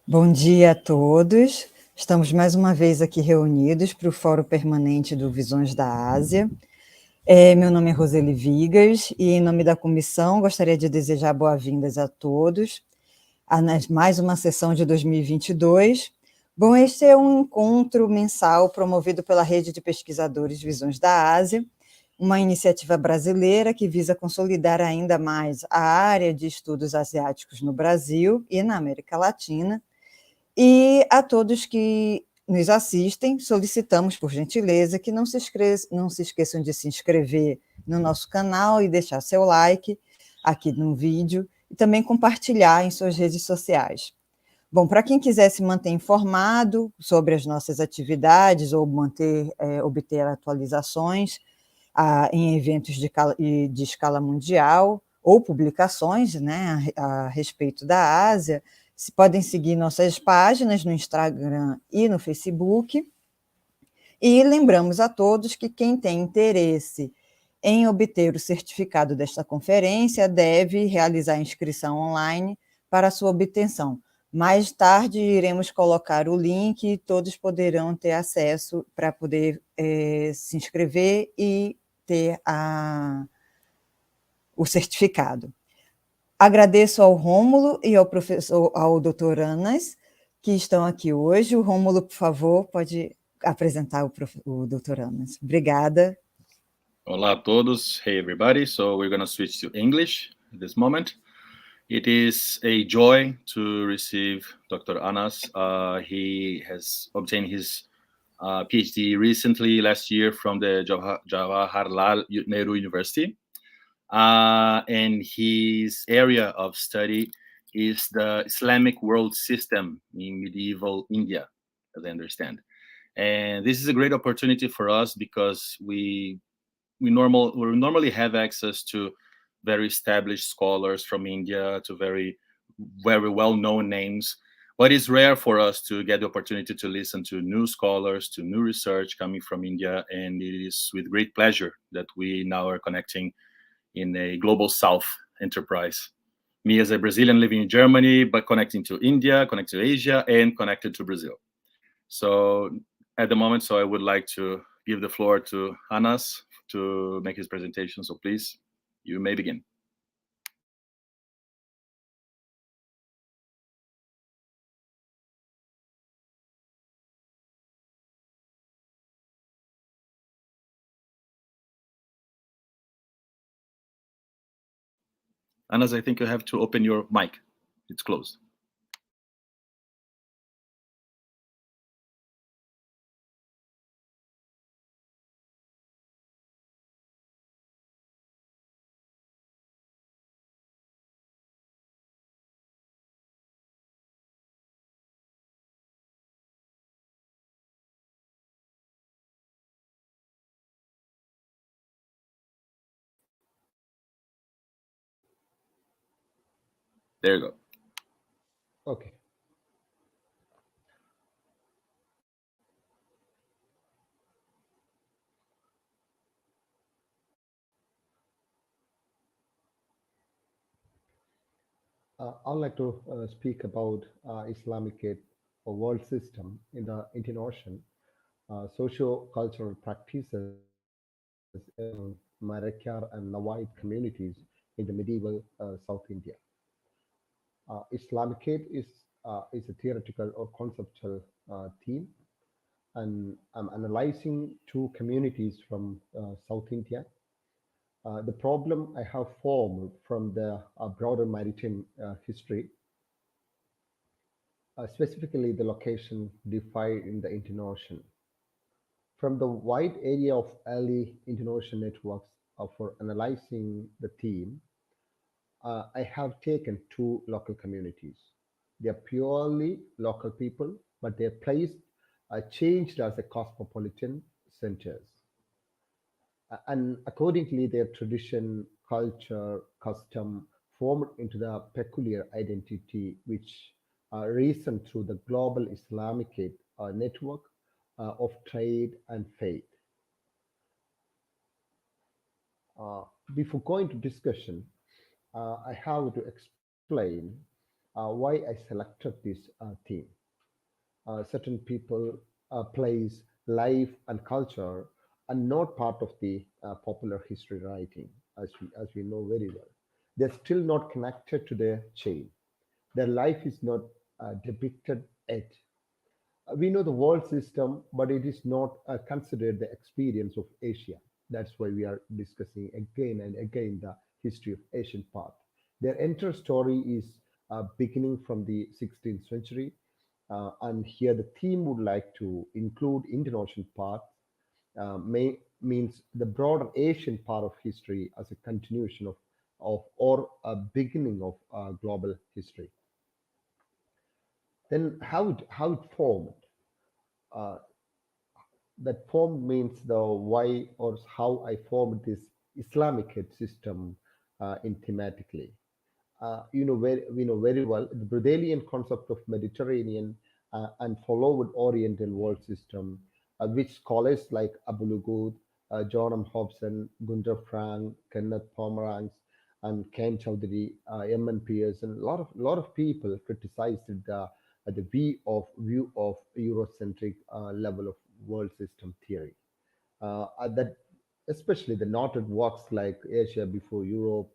Bom dia a todos. Estamos mais uma vez aqui reunidos para o Fórum Permanente do Visões da Ásia. Meu nome é Roseli Vigas e, em nome da comissão, gostaria de desejar boas-vindas a todos a mais uma sessão de 2022. Bom, este é um encontro mensal promovido pela Rede de Pesquisadores Visões da Ásia, uma iniciativa brasileira que visa consolidar ainda mais a área de estudos asiáticos no Brasil e na América Latina. E a todos que nos assistem, solicitamos, por gentileza, que não se esqueçam de se inscrever no nosso canal e deixar seu like aqui no vídeo, e também compartilhar em suas redes sociais. Bom, para quem quiser se manter informado sobre as nossas atividades ou obter atualizações em eventos de escala mundial ou publicações, né, a respeito da Ásia, podem seguir nossas páginas no Instagram e no Facebook. E lembramos a todos que quem tem interesse em obter o certificado desta conferência deve realizar a inscrição online para sua obtenção. Mais tarde iremos colocar o link e todos poderão ter acesso para poder se inscrever e ter o certificado. Agradeço ao Rômulo e ao Dr. Anas, que estão aqui hoje. O Rômulo, por favor, pode apresentar o Dr. Anas. Obrigada. Olá a todos. Hey, everybody. So we're going to switch to English at this moment. It is a joy to receive Dr. Anas. He has obtained his PhD recently, last year, from the Jawaharlal Nehru University. And his area of study is the Islamic world system in medieval India, as I understand. And this is a great opportunity for us because we normally have access to very established scholars from India, to very well-known names. But it's rare for us to get the opportunity to listen to new scholars, to new research coming from India. And it is with great pleasure that we now are connecting in a global South enterprise. Me as a Brazilian living in Germany, but connecting to India, connected to Asia, and connected to Brazil. So at the moment, I would like to give the floor to Anas to make his presentation. So please, you may begin. Anas, I think you have to open your mic. It's closed. There you go. Okay. I'd like to speak about Islamicate, or world system in the Indian Ocean, socio-cultural practices in Marakkar and Navayat communities in the medieval South India. Islamicate is a theoretical or conceptual theme, and I'm analyzing two communities from South India. The problem I have formed from the broader maritime history, specifically the location defined in the Indian Ocean. From the wide area of early Indian Ocean networks for analyzing the theme, I have taken two local communities. They are purely local people, but their place changed as a cosmopolitan centers. And accordingly, their tradition, culture, custom formed into the peculiar identity which reason through the global Islamicate network of trade and faith. Before going to discussion, I have to explain why I selected this theme. Certain people, place, life, and culture are not part of the popular history writing, as we know very well. They're still not connected to their chain. Their life is not depicted yet. We know the world system, but it is not considered the experience of Asia. That's why we are discussing again and again the history of Asian part. Their entire story is beginning from the 16th century, and here the theme would like to include international part, means the broader Asian part of history as a continuation of or a beginning of global history. Then how it formed. Uh, that formed means the why or how I formed this Islamicate system in thematically. We know very well the Brodelian concept of Mediterranean and followed Oriental world system, which scholars like Abulugud, John M. Hobson, Gunter Frank, Kenneth Pomeranz, and Ken Chowdhury, M. N. Pearson, a lot of people criticized the view of Eurocentric level of world system theory. That especially the noted works like Asia before Europe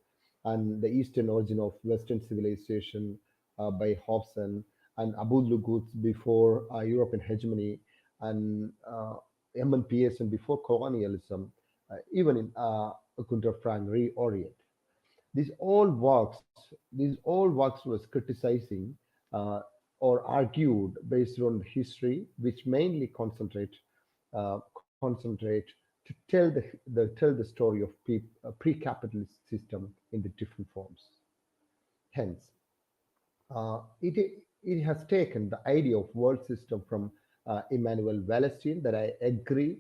and the Eastern origin of Western civilization by Hobson and Abu Lughod before European hegemony and M.N. Pearson before colonialism, even in Gunter Frank reorient. These all works was criticizing uh, or argued based on history, which mainly concentrate to tell the story of pre-capitalist system in the different forms. Hence, it has taken the idea of world system from Emmanuel Wallerstein that I agree,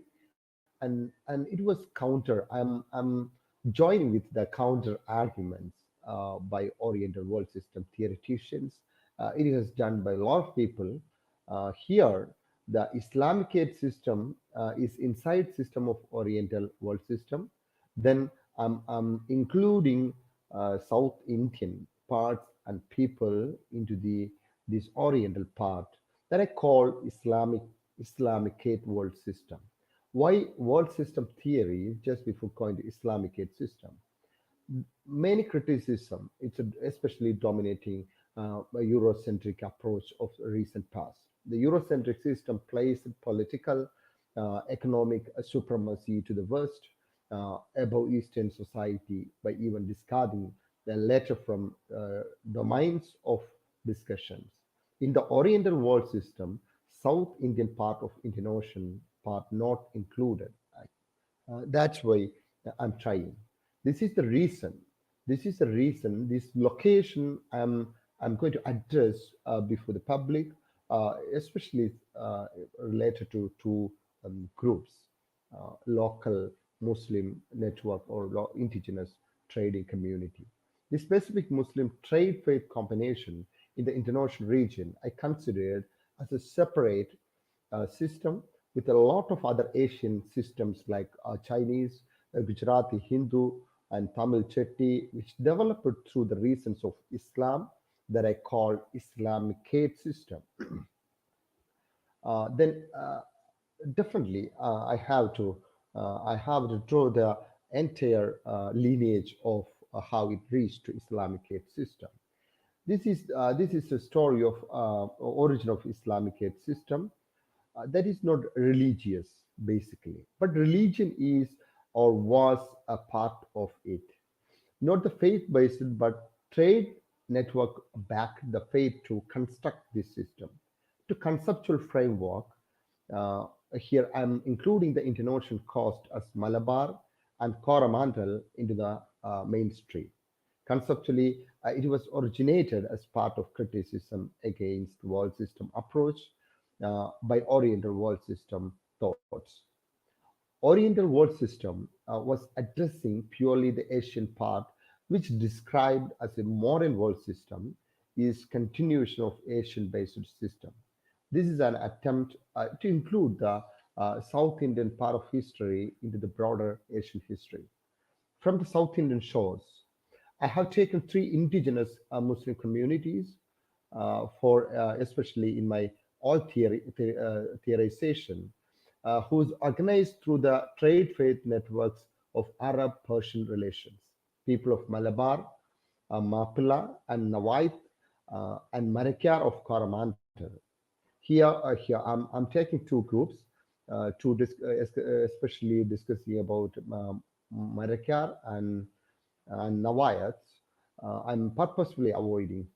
and it was counter. I'm joining with the counter arguments by Oriental world system theoreticians. It is done by a lot of people. Here, the Islamicate system is inside system of Oriental world system. Then I'm including South Indian parts and people into the this Oriental part that I call Islamicate world system. Why world system theory just before going to Islamicate system? Many criticism, especially dominating a Eurocentric approach of recent past. The Eurocentric system places political, economic supremacy to the West above Eastern society by even discarding the latter from domains of discussions. In the Oriental world system, South Indian part of Indian Ocean part not included. That's why I'm trying. This is the reason. This is the reason. This location I'm going to address before the public, especially related to two groups, local Muslim network or indigenous trading community. The specific Muslim trade faith combination in the international region I considered as a separate system with a lot of other Asian systems like Chinese, Gujarati Hindu, and Tamil Chetty, which developed through the reasons of Islam that I call Islamicate system. Then definitely I have to draw the entire lineage of how it reached to Islamicate system. This is the story of origin of Islamicate system that is not religious basically, but religion is or was a part of it. Not the faith based, but trade network backed the faith to construct this system. To conceptual framework, uh, here I'm including the international coast as Malabar and Coromandel into the mainstream. Conceptually, it was originated as part of criticism against world system approach by Oriental world system thoughts. Oriental world system was addressing purely the Asian part, which described as a modern world system is continuation of Asian-based system. This is an attempt to include the South Indian part of history into the broader Asian history. From the South Indian shores, I have taken three indigenous Muslim communities, especially in my all theorization, who's organized through the trade faith networks of Arab-Persian relations, people of Malabar, Pela, and Navayat, and Marakkar of Coromandel. Here I'm taking two groups especially discussing about Marakkar and Navayat. I'm purposefully avoiding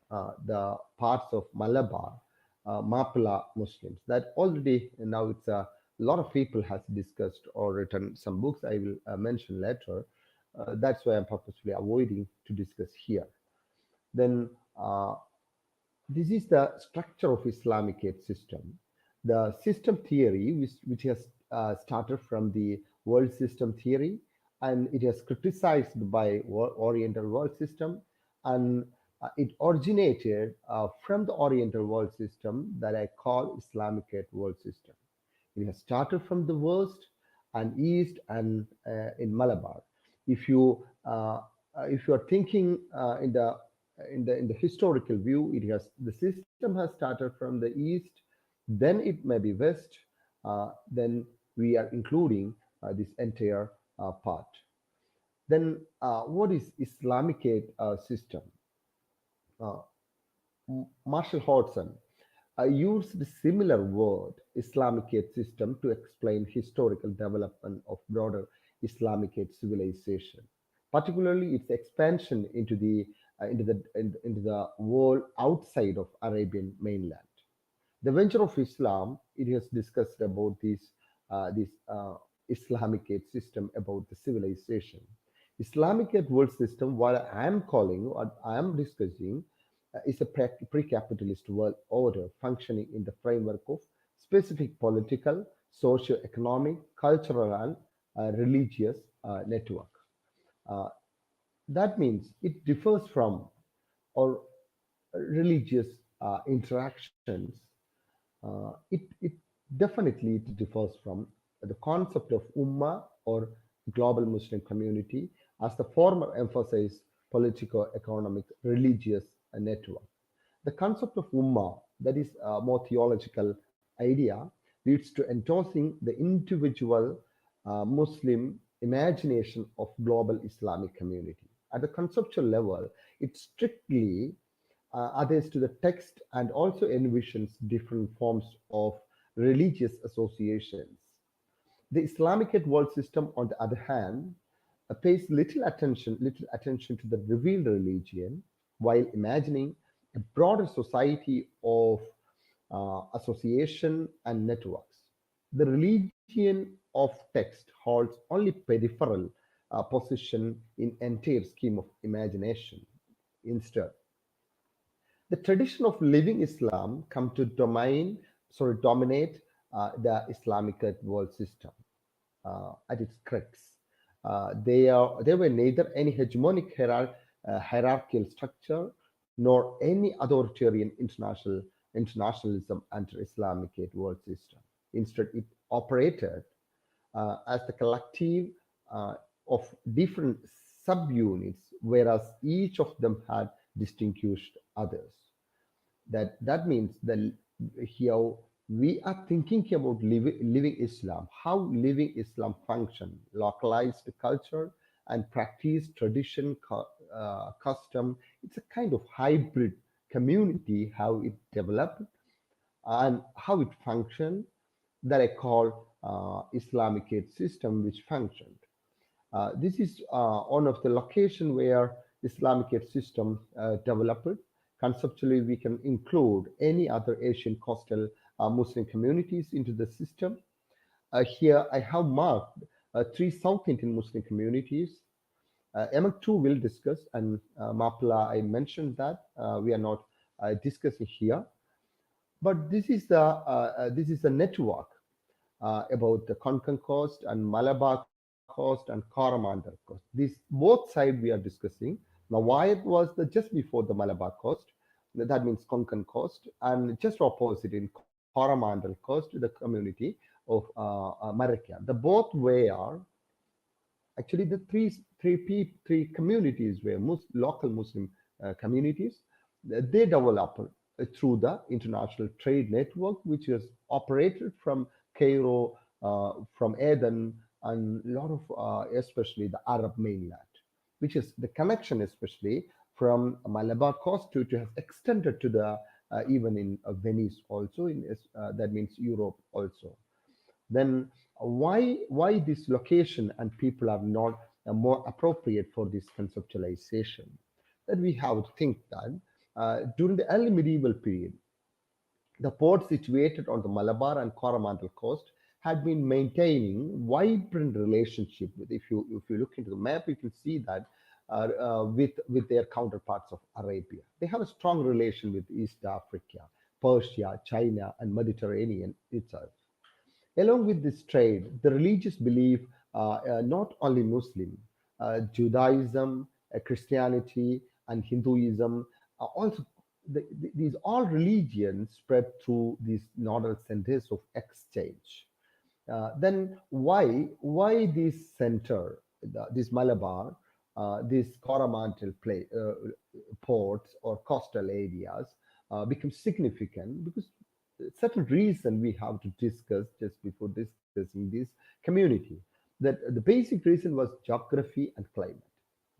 the parts of Malabar, Pela Muslims. That already now it's a lot of people has discussed or written some books I will mention later. That's why I'm purposefully avoiding to discuss here. Then this is the structure of Islamicate system. The system theory, which has started from the world system theory, and it has criticized by Oriental world system, and it originated from the Oriental world system that I call Islamicate world system. It has started from the West and East and in Malabar. If you are thinking in the historical view, the system has started from the East, then it may be West, then we are including this entire part. Then what is Islamicate system? Marshall Hodgson used a similar word, Islamicate system, to explain historical development of broader Islamicate civilization, particularly its expansion into the world outside of Arabian mainland. The venture of Islam, it has discussed about this Islamicate system about the civilization. Islamicate world system, what I am calling, what I am discussing, is a pre-capitalist world order functioning in the framework of specific political, socio-economic, cultural, and religious network. That means it differs from or religious interactions. It definitely differs from the concept of Ummah or global Muslim community, as the former emphasized political, economic, religious network. The concept of Ummah, that is a more theological idea, leads to endorsing the individual Muslim imagination of global Islamic community. At the conceptual level, it strictly adheres to the text and also envisions different forms of religious associations. The Islamicate world system, on the other hand, pays little attention to the revealed religion, while imagining a broader society of association and networks. The religion of text holds only peripheral position in entire scheme of imagination. Instead, the tradition of living Islam come to dominate the Islamicate world system at its crux. They were neither any hegemonic hierarchical structure nor any authoritarian internationalism under Islamicate world system. Instead, it operated as the collective of different subunits, whereas each of them had distinguished others. That means that here we are thinking about living Islam, how living Islam function, localized culture and practice, tradition, custom. It's a kind of hybrid community, how it developed and how it functioned, that I call Islamicate system, which functioned. This is one of the location where Islamicate system developed. Conceptually, we can include any other Asian coastal Muslim communities into the system. Here I have marked 3 South Indian Muslim communities. Among 2 we'll discuss, and Pela, I mentioned that we are not discussing here. But this is the network about the Konkan coast and Malabar coast and Coromandel coast. These both sides we are discussing. Navayat was just before the Malabar coast. That means Konkan coast, and just opposite in Coromandel coast, the community of Marakkar. The both were actually the three communities were local Muslim communities. They developed through the international trade network, which is operated from Cairo, from Aden, and a lot of, especially the Arab mainland, which is the connection, especially from Malabar coast to has extended to the even in Venice also, that means Europe also. Then why this location and people are not more appropriate for this conceptualization? That we have to think that during the early medieval period, the port situated on the Malabar and Coromandel coast had been maintaining vibrant relationship with. If you look into the map, you can see that with their counterparts of Arabia, they have a strong relation with East Africa, Persia, China, and Mediterranean itself. Along with this trade, the religious belief, not only Muslim, Judaism, Christianity, and Hinduism, also these all religions spread through these nodal centers of exchange. Then why this center, this Malabar, these Coromandel ports or coastal areas become significant? Because certain reason we have to discuss just before discussing this community. That the basic reason was geography and climate.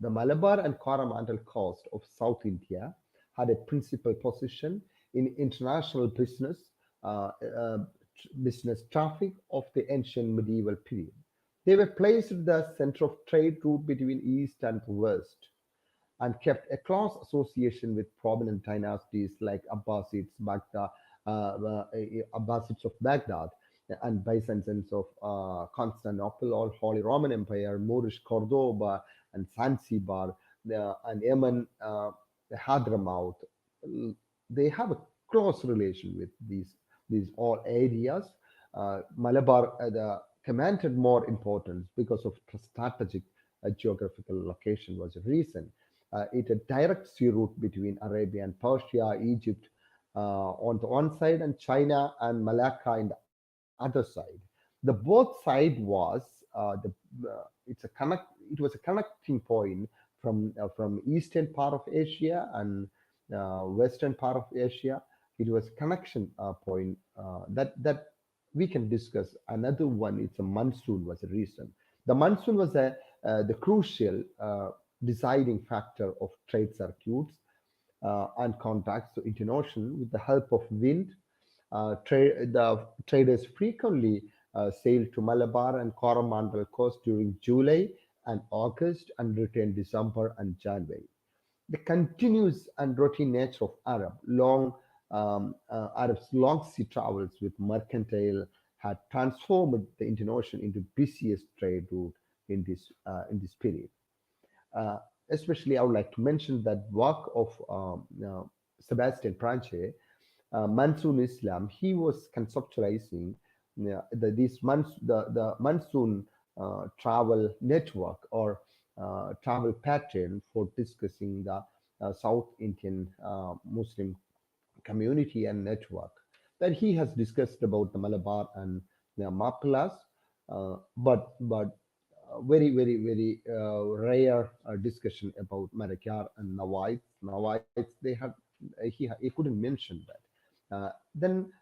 The Malabar and Coromandel coast of South India had a principal position in international business traffic of the ancient medieval period. They were placed at the center of trade route between east and west, and kept a close association with prominent dynasties like Abbasids of Baghdad, and Byzantines of Constantinople, or Holy Roman Empire, Moorish Cordoba, and Zanzibar, and Yemen, Hadramaut. They have a close relation with these all areas. Malabar commanded more importance because of strategic geographical location was a reason. It a direct sea route between Arabia and Persia, Egypt on the one side, and China and Malacca in the other side. The both side was it was a connecting point from eastern part of Asia and western part of Asia. It was a connection point that we can discuss. Another one, it's a monsoon was a reason. The monsoon was the crucial deciding factor of trade circuits and contacts to Indian Ocean. With the help of wind, the traders frequently sailed to Malabar and Coromandel coast during July and August, and returned December and January. The continuous and routine nature of Arabs' long sea travels with mercantile had transformed the Indian Ocean into busiest trade route in this period. Uh, Especially, I would like to mention that work of Sebastian Pranche, Monsoon Islam. He was conceptualizing the monsoon travel network, or travel pattern, for discussing the South Indian Muslim community and network. That he has discussed about the Malabar and the Mapilas, but very rare discussion about Marakkar and Navayat. He couldn't mention that. Then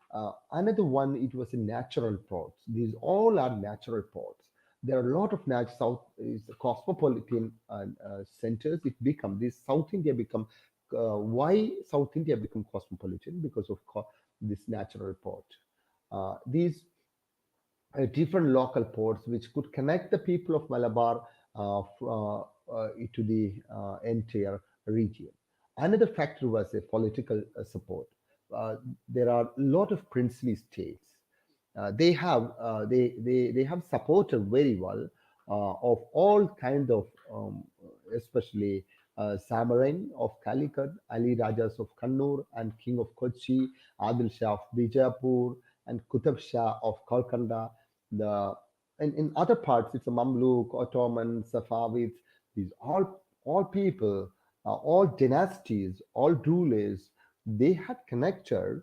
another one, it was in natural ports. These all are natural ports. There are a lot of South is cosmopolitan centers. It become this South India become why South India become cosmopolitan? Because of this natural port. These different local ports which could connect the people of Malabar to the entire region. Another factor was a political support. There are a lot of princely states. They have supported very well of all kind of, especially Samarin of Calicut, Ali Rajas of Kannur, and King of Kochi, Adil Shah of Bijapur, and Qutb Shah of Kolkanda. The and in other parts, it's a Mamluk, Ottoman, Safavids. These all people, all dynasties, all rulers, they had connected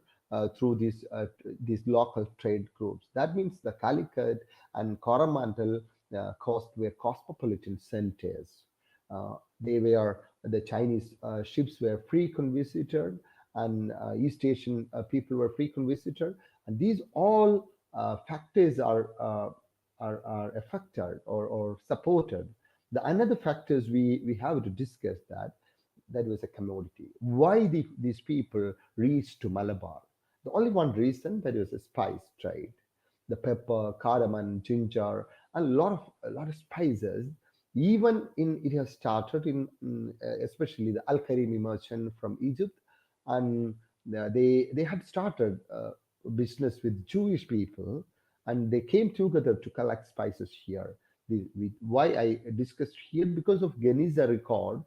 through these local trade groups. That means the Calicut and Coromandel coast were cosmopolitan centers. They were the Chinese ships were frequent visited, and East Asian people were frequent visited, and these all factors are affected or supported. The another factors we have to discuss that was a commodity. Why these people reached to Malabar? The only one reason, that was a spice trade. The pepper, cardamom, ginger, and a lot of spices. Even in it has started especially the Al Karimi merchant from Egypt, and they had started business with Jewish people, and they came together to collect spices here. Why I discussed here, because of Geniza record,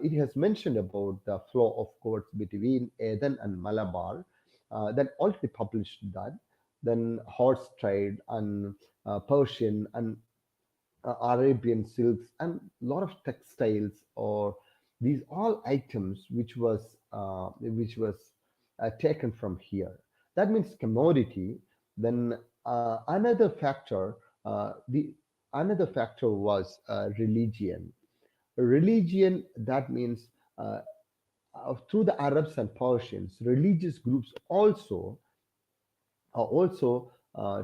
it has mentioned about the flow of goods between Aden and Malabar. That already published that. Then horse trade and Persian and Arabian silks and a lot of textiles, or these all items which was taken from here. That means commodity. Then the another factor was religion. Religion, that means through the Arabs and Persians, religious groups also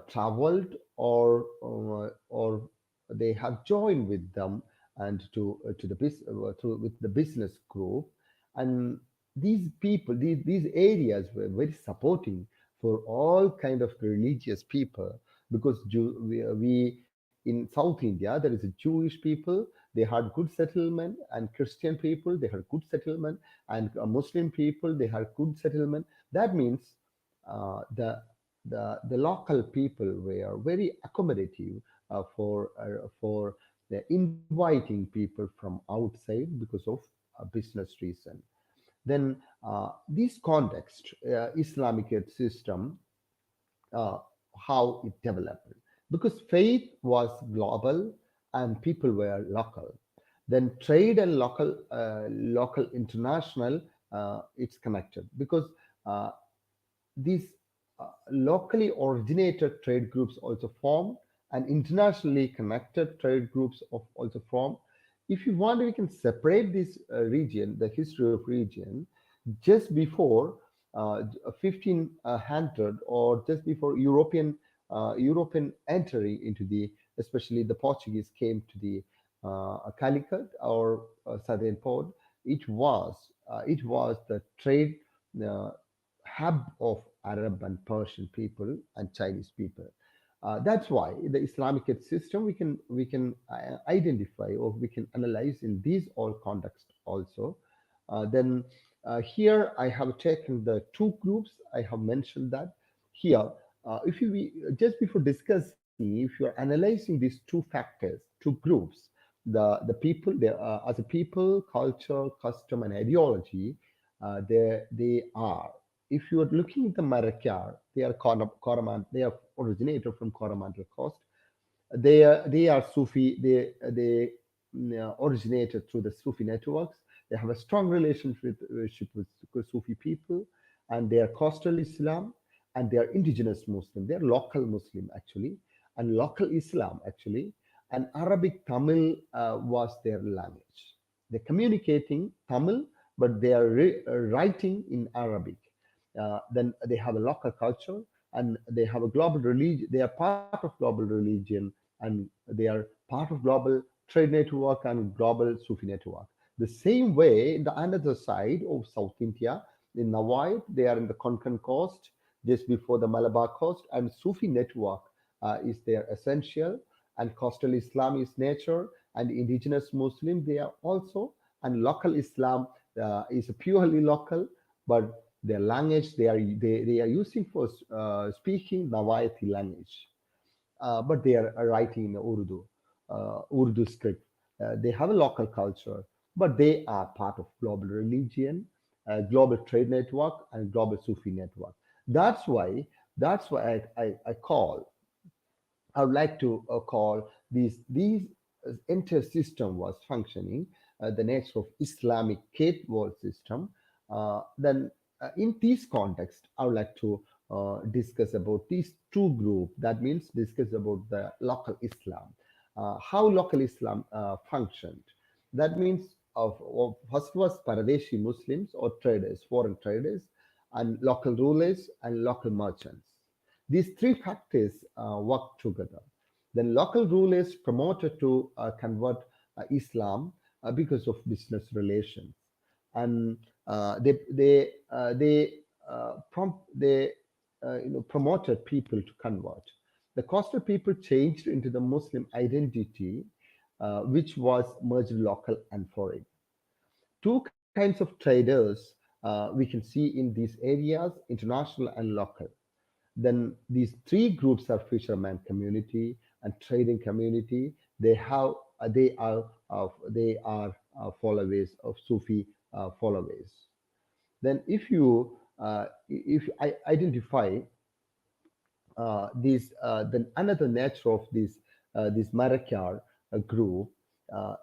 traveled, or they have joined with them, and to the with the business group. And these people, these areas were very supporting for all kind of religious people, because we in South India there is a Jewish people, they had good settlement, and Christian people, they had good settlement, and Muslim people, they had good settlement. That means the local people were very accommodative for the inviting people from outside because of a business reason. Then this context, Islamicate system, uh, how it developed, because faith was global and people were local. Then trade and local international, it's connected, because uh, these locally originated trade groups also form, and internationally connected trade groups of also form. If you want, we can separate this region, the history of region, just before 1500, or just before European entry into the, especially the Portuguese came to the Calicut, or southern port. It was the trade uh, hub of Arab and Persian people and Chinese people. That's why the Islamic system we can identify, or we can analyze in these all contexts also. Then here I have taken the two groups. I have mentioned that here. If you just before discussing, if you are analyzing these two factors, two groups, the people, as a people, culture, custom, and ideology, they are. If you are looking at the Marakkar, they are Coromandel. They are originated from Coromandel coast. They are Sufi. They originated through the Sufi networks. They have a strong relationship with Sufi people, and they are coastal Islam, and they are indigenous Muslim. They are local Muslim actually, and local Islam actually, and Arabic Tamil was their language. They're communicating Tamil, but they are writing in Arabic. Then they have a local culture, and they have a global religion. They are part of global religion, and they are part of global trade network and global Sufi network. The same way, the another side of South India, in Navayat, they are in the Konkan coast, just before the Malabar coast, and Sufi network is their essential, and coastal Islam is nature, and indigenous Muslim they are also, and local Islam is purely local, but their language they are using for speaking Navayati language, but they are writing in Urdu script. They have a local culture, but they are part of global religion, global trade network, and global Sufi network. That's why I would like to call these entire system was functioning, the nature of Islamic Kate world system. Then in this context, I would like to discuss about these two groups. That means discuss about the local Islam, how local Islam functioned. That means first was Paradeshi Muslims or traders, foreign traders, and local rulers and local merchants. These three factors work together. Then local rulers promoted to convert Islam because of business relations, and they promoted people to convert. The coastal people changed into the Muslim identity, which was merged local and foreign. Two kinds of traders we can see in these areas, international and local. Then these three groups are fisherman community and trading community. They are followers of Sufi followers. Then if I identify then another nature of this Marakkar group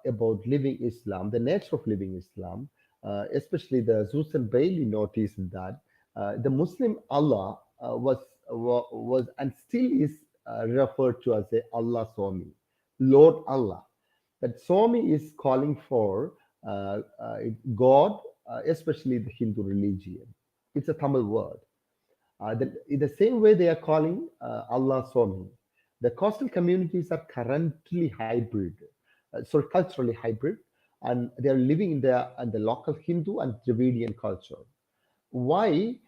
about living Islam, the nature of living Islam, especially the Susan Bailey noticed that the Muslim Allah was and still is referred to as a Allah Swami, Lord Allah. That Swami is calling for God, especially the Hindu religion. It's a Tamil word. In the same way they are calling Allah Swami. The coastal communities are currently hybrid, culturally hybrid, and they are living in the local Hindu and Dravidian culture. Why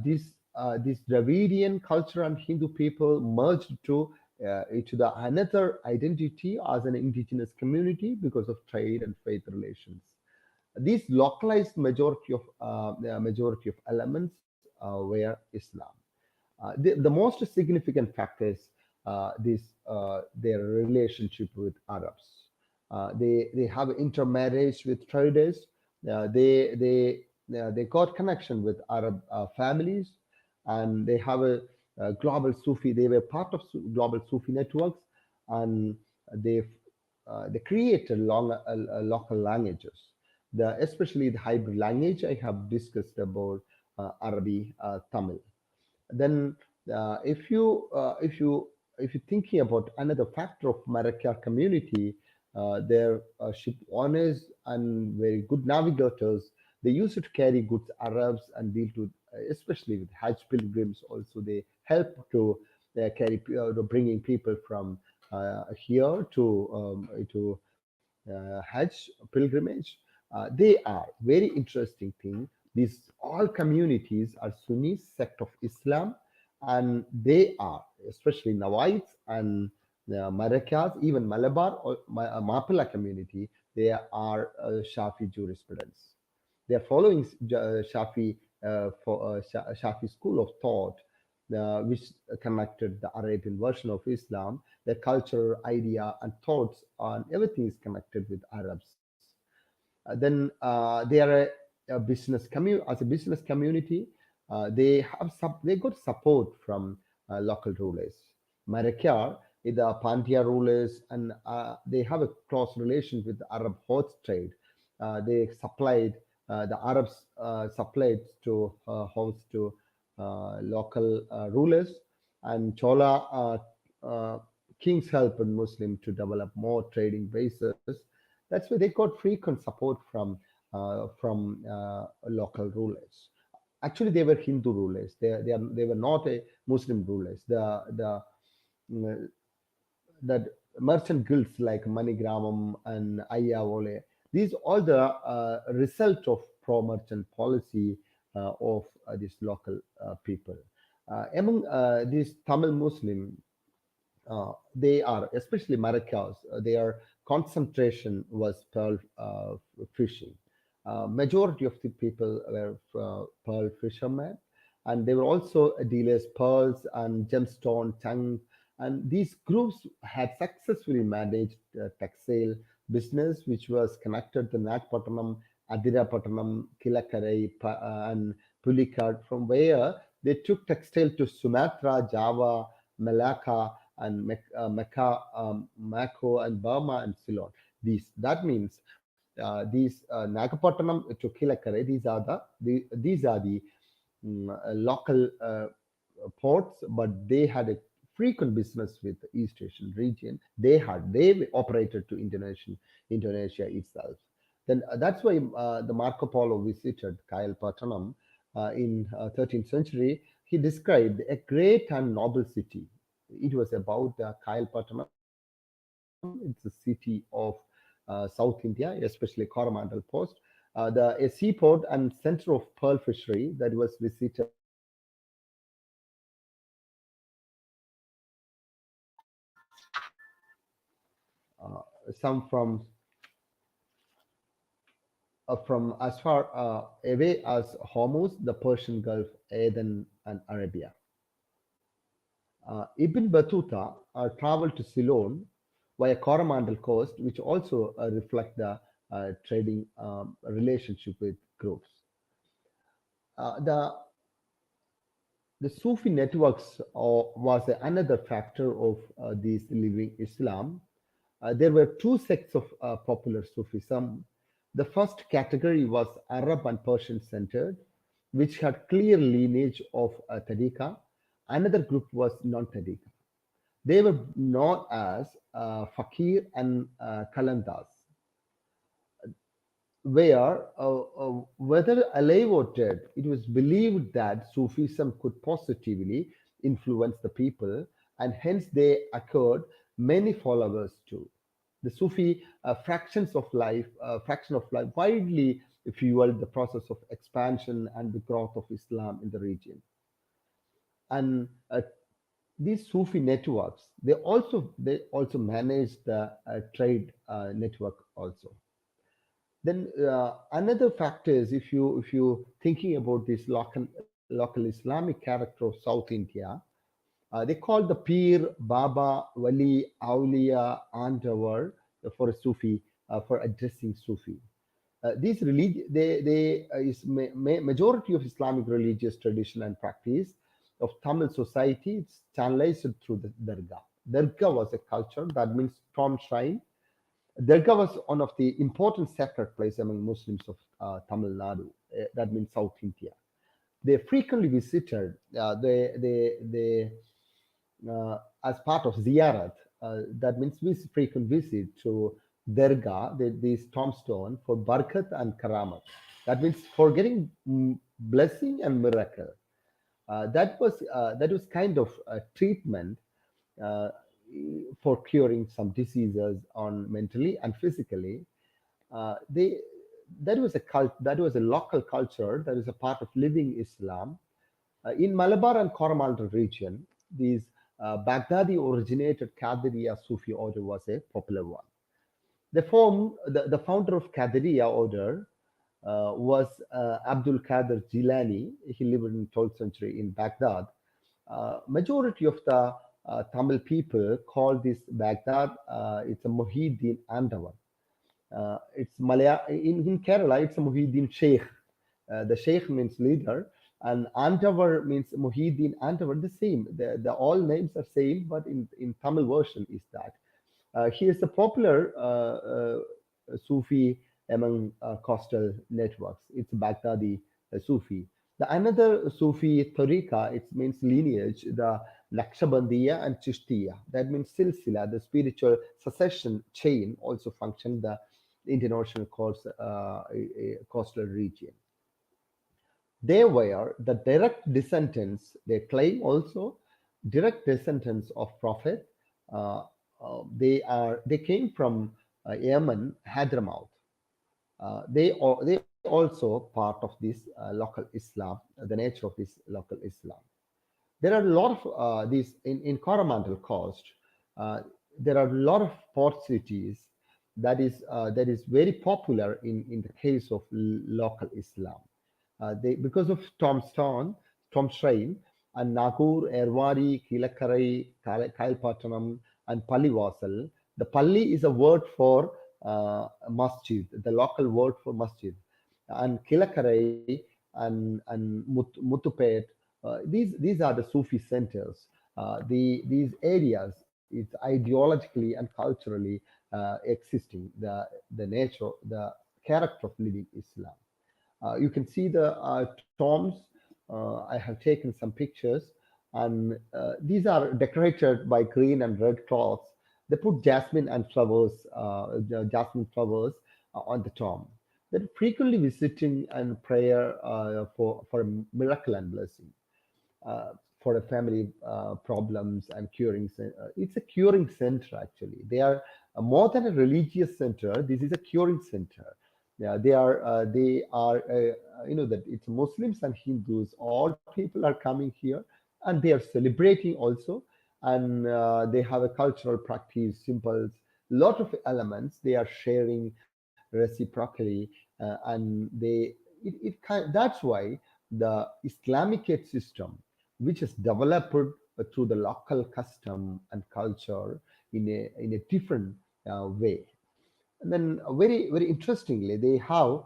this Dravidian culture and Hindu people merged to the another identity as an indigenous community because of trade and faith relations. These localized majority of elements were Islam. The most significant factors their relationship with Arabs. They have intermarriage with traders. They got connection with Arab families, and they have a global Sufi. They were part of global Sufi networks, and they created local languages. Especially the hybrid language I have discussed about Arabic, Tamil. Then if you're thinking about another factor of Marakkar community, their ship owners and very good navigators, they used to carry goods Arabs and deal to, especially with Hajj pilgrims. Also, they help to carry bringing people from here to Hajj pilgrimage. They are very interesting thing. These all communities are Sunni sect of Islam, and they are especially Nawaits and Marakkars, even Malabar or Mapila community. They are Shafi jurisprudence. They are following Shafi Shafi school of thought, which connected the Arabian version of Islam. Their culture, idea, and thoughts on everything is connected with Arabs. Then they are a business community. As a business community, they got support from local rulers. Marakkar is the Pandya rulers, and they have a close relation with the Arab horse trade. They supplied the Arabs supplied to horse to local rulers, and Chola kings helped Muslim to develop more trading bases. That's why they got frequent support from local rulers. Actually, they were Hindu rulers. They were not a Muslim rulers. The merchant guilds like Manigramam and Ayavole, these all the result of pro-merchant policy of these local people. Among these Tamil Muslim, they are, especially Marakkars, their concentration was pearl fishing. Majority of the people were pearl fishermen, and they were also dealers pearls and gemstone, tongue, and these groups had successfully managed textile business, which was connected to Nagpattanam, Adirapattanam, Kilakarai, and Pulikkad, from where they took textile to Sumatra, Java, Malacca, and Mecca, Mako, and Burma and Ceylon. That means these Nagapattanam to Kilakarai. These are the local ports, but they had a frequent business with the East Asian region. They operated to Indonesia itself. Then that's why the Marco Polo visited Kailpattanam in 13th century. He described a great and noble city. It was about Kailpattanam. It's a city of South India, especially Coromandel Coast. A seaport and center of pearl fishery that was visited some from as far away as Hormuz, the Persian Gulf, Aden, and Arabia. Ibn Battuta traveled to Ceylon via Coromandel Coast, which also reflect the trading relationship with groups. The Sufi networks was another factor of this living Islam. There were two sects of popular Sufism. The first category was Arab and Persian centered, which had clear lineage of Tariqa. Another group was non-Tariqa. They were known as Fakir and Kalandas, where whether alive or dead, it was believed that Sufism could positively influence the people, and hence they acquired many followers too. The Sufi fraction of life widely fueled the process of expansion and the growth of Islam in the region. And these Sufi networks, they also manage the trade network also. Then another factor is if you thinking about this local Islamic character of South India, they call the Pir, Baba, Wali, Awliya, Andavar for a Sufi, for addressing Sufi. These majority of Islamic religious tradition and practice of Tamil society, it's channelized through the Dargah. Dargah was a culture, that means tomb shrine. Dargah was one of the important sacred places among Muslims of Tamil Nadu, that means South India. They frequently visited, as part of ziyarat, that means frequent visit to Dargah, this tombstone for Barkat and Karamat. That means for getting blessing and miracle. That was kind of a treatment for curing some diseases on mentally and physically. That was a local culture that is a part of living Islam. In Malabar and Coromandel region, these Baghdadi originated Qadiriya Sufi order was a popular one. The founder of Qadiriya order was Abdul Qadir Jilani. He lived in 12th century in Baghdad. Majority of the Tamil people call this Baghdad, it's a Muhyiddin Andavar. It's Malaya in Kerala, it's a Muhyiddin Sheikh. The Sheikh means leader, and Andavar means Muhyiddin Andavar, the same. The all names are same, but in Tamil version is that. He is a popular Sufi among coastal networks. It's Baghdadi Sufi. The another Sufi tariqa, it means lineage, the Naqshbandiya and Chishtiya. That means silsila, the spiritual succession chain, also function the international coastal region. They were the direct descendants, they claim also, direct descendants of Prophet. They came from Yemen, Hadramaut. They also part of this local Islam, the nature of this local Islam. There are a lot of these in Coromandel Coast. There are a lot of port cities that is very popular in the case of local Islam. Because of Tom Shrine, and Nagore, Erwari, Kilakarai, Kailpattanam, and Pallivasal. The Palli is a word for masjid, the local word for masjid. And Kilakarai and Mutupet, these are the Sufi centers. These areas, it's ideologically and culturally existing, the nature, the character of living Islam. You can see the tombs. I have taken some pictures, and these are decorated by green and red cloths. They put jasmine flowers on the tomb. that frequently visiting and prayer for a miracle and blessing, for a family problems and curing. It's a curing center actually. They are more than a religious center. This is a curing center. Yeah, they are that it's Muslims and Hindus. All people are coming here, and they are celebrating also, and they have a cultural practice, symbols, lot of elements they are sharing reciprocally, and that's why the Islamicate system, which is developed through the local custom and culture in a different way. And then very interestingly, they have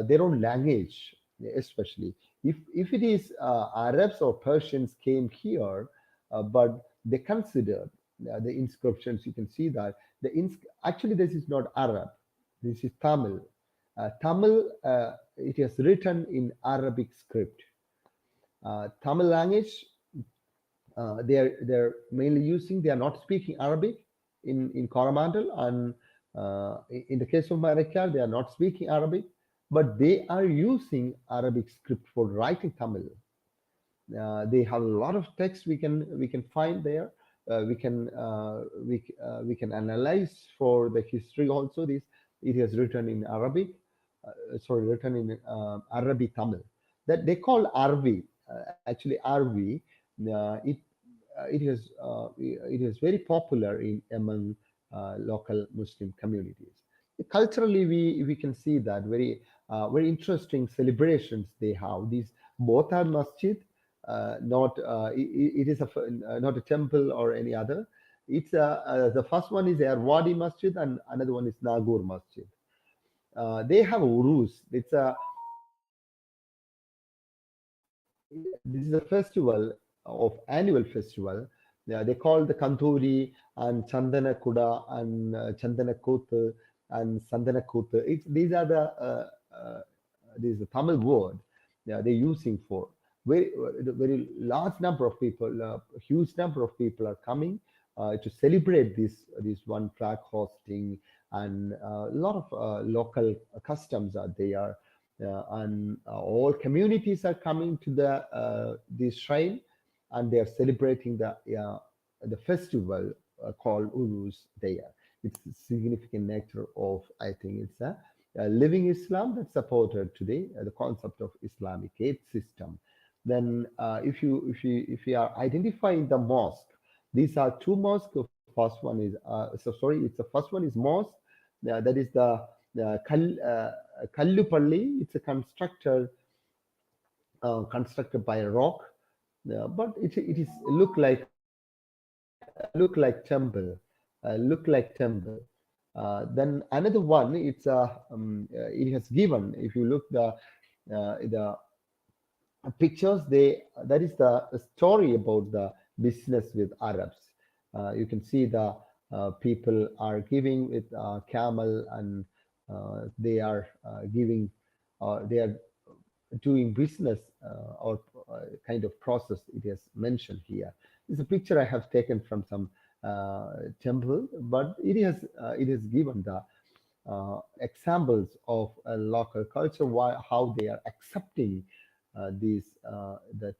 their own language, especially if it is Arabs or Persians came here, but they considered the inscriptions. You can see that actually this is not Arab, this is Tamil. Tamil, it is written in Arabic script. Tamil language, they're mainly using. They are not speaking Arabic in Coromandel, and in the case of Marakkar, they are not speaking Arabic, but they are using Arabic script for writing Tamil. They have a lot of text we can find there. We can analyze for the history also. This it is written in Arabic, written in Arabic Tamil. That they call Arvi. Actually, Arvi. It it is very popular among local Muslim communities. Culturally, we can see that very interesting celebrations they have. These both are masjid, not it is not a temple or any other. It's the first one is Erwadi Masjid and another one is Nagur Masjid. They have urus. This is a festival of annual festival. They call the Kanturi and Chandana Kuda and Chandana Koth and Sandana Koth. These are this is the Tamil word they're using for very large number of people, huge number of people are coming to celebrate this one flag hosting, and a lot of local customs are there, and all communities are coming to this shrine, and they are celebrating the festival called Urus there. It's a significant nature of, I think it's a living Islam that's supported today, the concept of Islamicate system. Then if you are identifying the mosque, these are two mosques. First one is it's the first one is mosque. That is the Kallupalli. It's a constructed by a rock, but it is look like temple, then another one, it has given, if you look the pictures, that is the story about the business with Arabs. You can see the people are giving with camel, and they are giving, they are doing business or kind of process. It is mentioned here. It's a picture I have taken from some temple, but it is given the examples of a local culture, how they are accepting the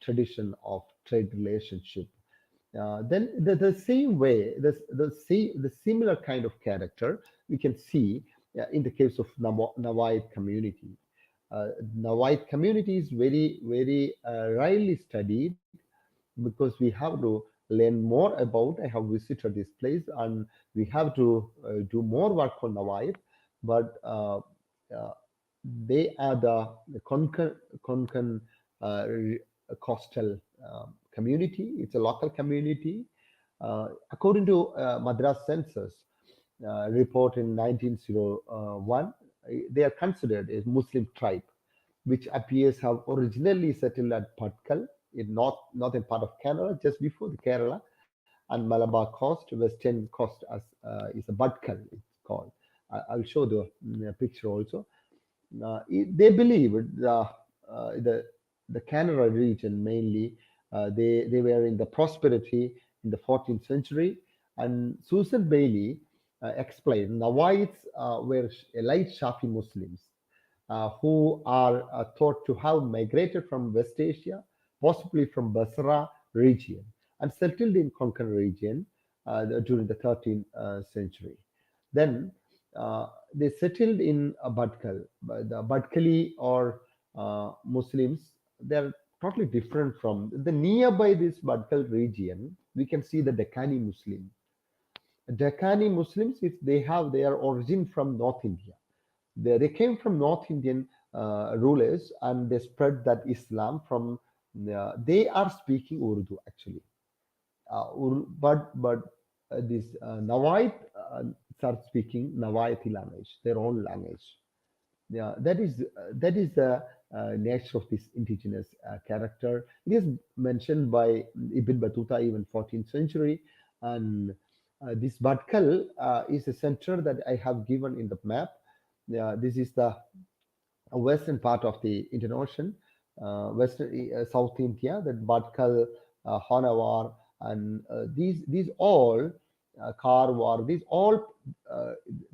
tradition of trade relationship. Then the same way, the similar kind of character we can see in the case of Navayat community. Navayat community is very rarely studied, because we have to learn more about. I have visited this place, and we have to do more work on Navayat, but they are the Konkan coastal community. It's a local community. According to Madras census report in 1901, they are considered a Muslim tribe, which appears have originally settled at Patkal in northern part of Kerala, just before the Kerala and Malabar coast, western coast as is a Badkal, it's called. I'll show the picture also. They believe the Canara region mainly, they were in the prosperity in the 14th century, and Susan Bailey explained Nawaits were elite Shafi Muslims. who are thought to have migrated from West Asia, possibly from Basra region, and settled in Konkan region during the 13th century. Then they settled in Badkal. The Badkali or Muslims, they're totally different from the nearby this Badkal region. We can see the Deccani Muslim. Deccani Muslims, if they have their origin from North India. They came from North Indian rulers and they spread that Islam from. They are speaking Urdu actually, but this Navayat start speaking Navayati language, their own language. Yeah, that is the nature of this indigenous character. It is mentioned by Ibn Battuta even 14th century, and this Badkal is a center that I have given in the map. This is the western part of the Indian Ocean, western South India, that Badkal, Honawar, and these all Karwar, these all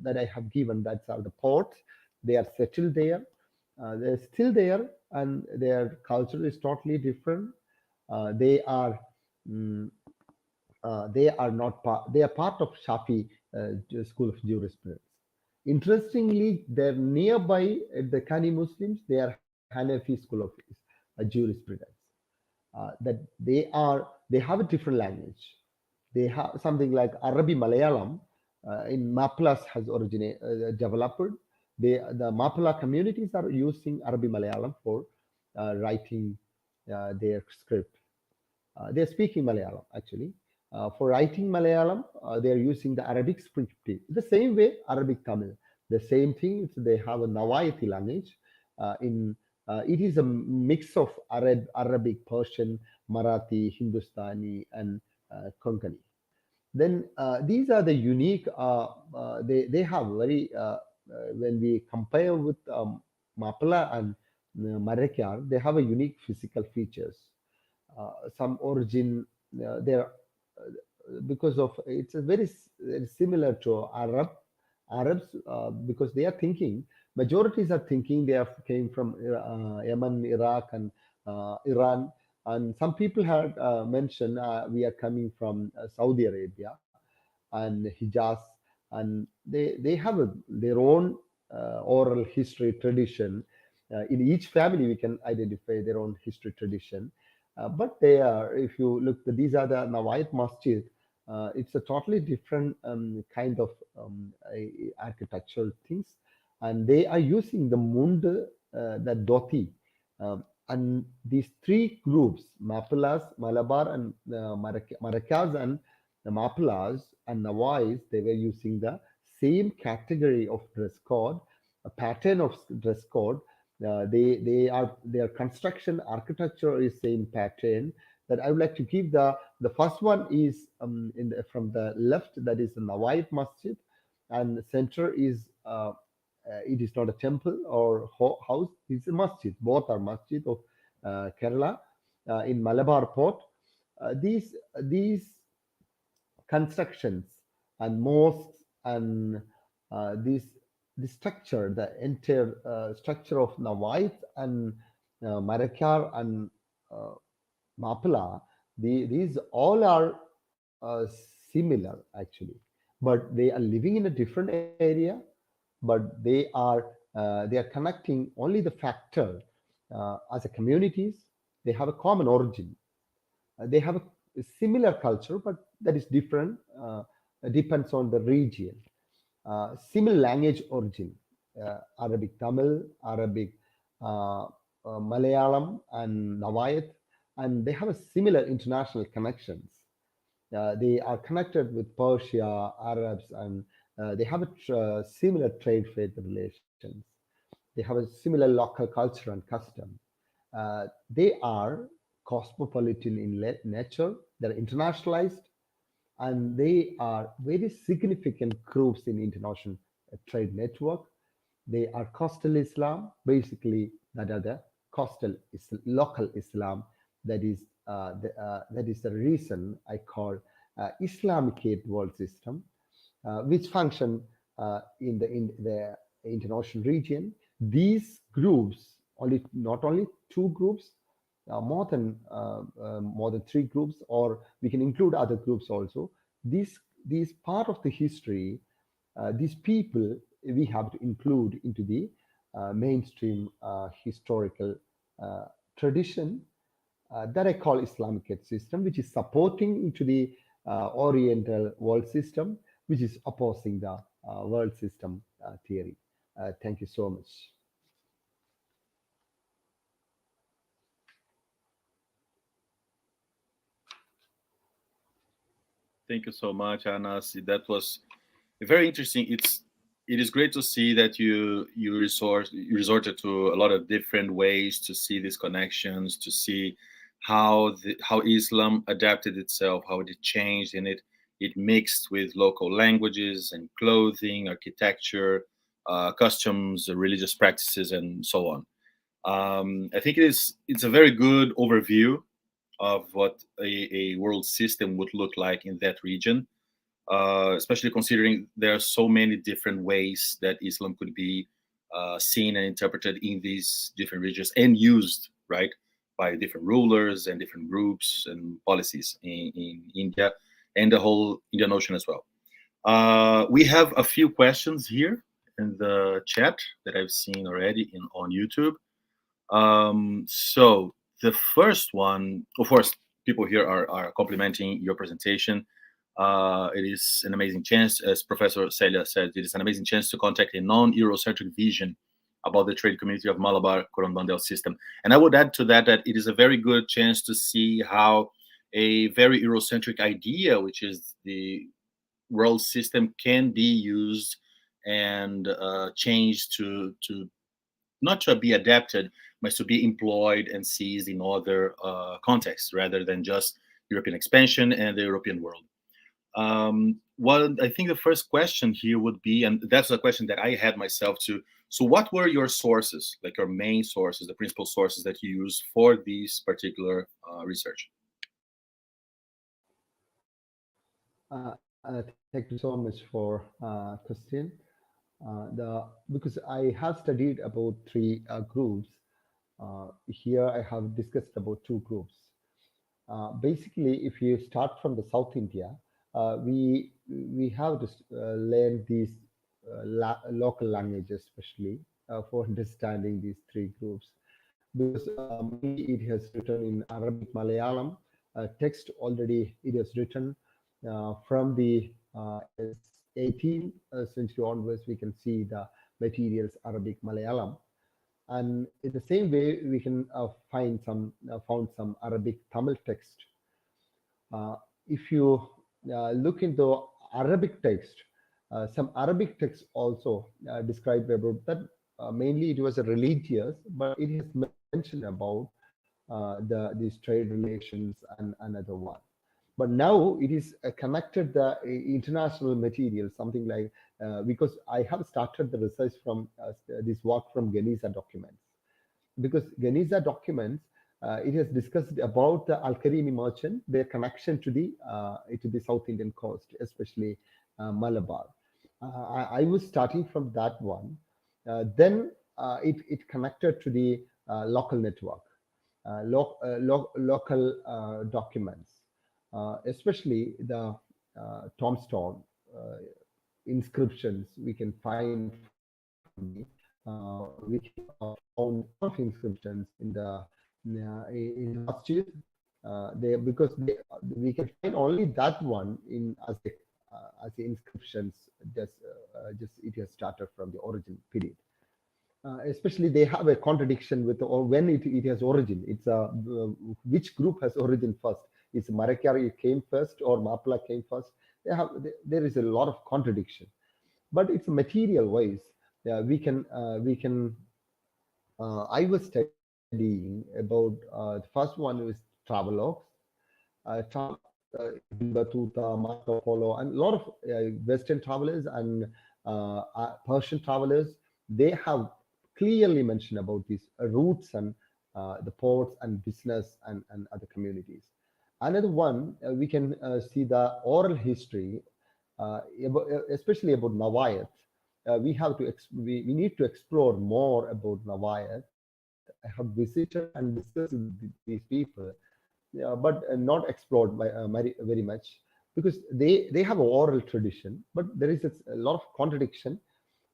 that I have given, that's are the ports. They are settled there. They're still there, and their culture is totally different. They are not part. They are part of Shafi school of jurisprudence. Interestingly, they're nearby the Kani Muslims. They are Hanafi school of jurisprudence. They have a different language. They have something like Arabic Malayalam in Mapulas has developed. The Mapula communities are using Arabic Malayalam for writing their script. They're speaking Malayalam actually. For writing Malayalam, they're using the Arabic script. The same way Arabic Tamil. The same thing. They have a Navayati language. It is a mix of Arabic, Persian, Marathi, Hindustani, and Konkani. Then these are the unique. They have very when we compare with Mapla and Marakkar, they have a unique physical features. Some origin there because of it's a very similar to Arabs because they are thinking. Majorities are thinking they came from Yemen, Iraq, and Iran. And some people had mentioned we are coming from Saudi Arabia and Hijaz, and they have their own oral history tradition. In each family, we can identify their own history tradition. But they are, if you look, these are the Navayat Masjid. It's a totally different kind of architectural things, and they are using the mund, the dhoti. And these three groups, Mapulas, Malabar, and Marakkars, and the Mapulas and Nawais, they were using the same category of dress code, a pattern of dress code. Their construction architecture is same pattern. That I would like to give the first one is from the left, that is the Navayat Masjid, and the center is it is not a temple or house, it's a masjid. Both are masjid of Kerala in Malabar port. These constructions and mosques and the structure, the entire structure of Navayat and Marakkar and Mapla, these all are similar actually, but they are living in a different area, but they are connecting only the factor as a communities. They have a common origin. They have a similar culture, but that is different. Depends on the region. Similar language origin, Arabic Tamil, Arabic Malayalam, and Navayat, and they have a similar international connections. They are connected with Persia, Arabs, and they have a similar trade faith relations. They have a similar local culture and custom. They are cosmopolitan in nature. They're internationalized, and they are very significant groups in international trade network. They are coastal Islam, basically that are the local Islam. That is the reason I call Islamicate world system, which function in the Indian Ocean region. These groups, not only two groups, more than 3 groups, or we can include other groups also. These part of the history, these people we have to include into the mainstream historical tradition that I call Islamicate system, which is supporting into the Oriental world system, which is opposing the world system theory. Thank you so much. Thank you so much, Anas. That was very interesting. It is great to see that you resorted to a lot of different ways to see these connections, to see how Islam adapted itself, how it changed, and it mixed with local languages and clothing, architecture, customs, religious practices, and so on. I think it's a very good overview of what a world system would look like in that region, especially considering there are so many different ways that Islam could be seen and interpreted in these different regions and used, right, by different rulers and different groups and policies in India and the whole Indian Ocean as well. We have a few questions here in the chat that I've seen already on YouTube. So the first one, of course, people here are complimenting your presentation. It is an amazing chance, as Professor Celia said, it is an amazing chance to contact a non-Eurocentric vision about the trade community of Malabar Coromandel system. And I would add to that that it is a very good chance to see how a very Eurocentric idea, which is the world system, can be used and changed to not to be adapted, but to be employed and seized in other contexts rather than just European expansion and the European world. Well, I think the first question here would be, and that's a question that I had myself too. So what were your sources, like your main sources, the principal sources that you use for these particular research? Thank you so much for question. Because I have studied about 3 groups. Here I have discussed about 2 groups. Basically, if you start from the South India, we have to learn these local languages, especially for understanding these 3 groups, because mainly it has written in Arabic Malayalam text. Already it is written from the 18th century onwards. We can see the materials Arabic Malayalam, and in the same way we can found some Arabic Tamil text. If you look into Arabic text, some Arabic text also describe about that. Mainly it was a religious, but it has mentioned about these trade relations and another one. But now it is connected the international material, something like, because I have started the research from this work from Geniza documents, because Geniza documents, it has discussed about the Al-Karimi merchant, their connection to the South Indian coast, especially Malabar. I was starting from that one. Then it connected to the local network, local documents, especially the tombstone inscriptions we can find. We found a lot of inscriptions in the masjid. Because we can find only that one in as the inscriptions. Just it has started from the origin period. Especially they have a contradiction with when it has origin. It's which group has origin first? Is Marakkar came first or Mapla came first? There is a lot of contradiction, but it's material wise. We can I was studying about the first one is travelogues, Batuta, Marco Polo, and a lot of Western travelers and Persian travelers. They have clearly mentioned about these routes and the ports and business and other communities. Another one, we can see the oral history, especially about Navayat. we need to explore more about Navayat. I have visited and discussed with these people, but not explored very much, because they have an oral tradition, but there is a lot of contradiction.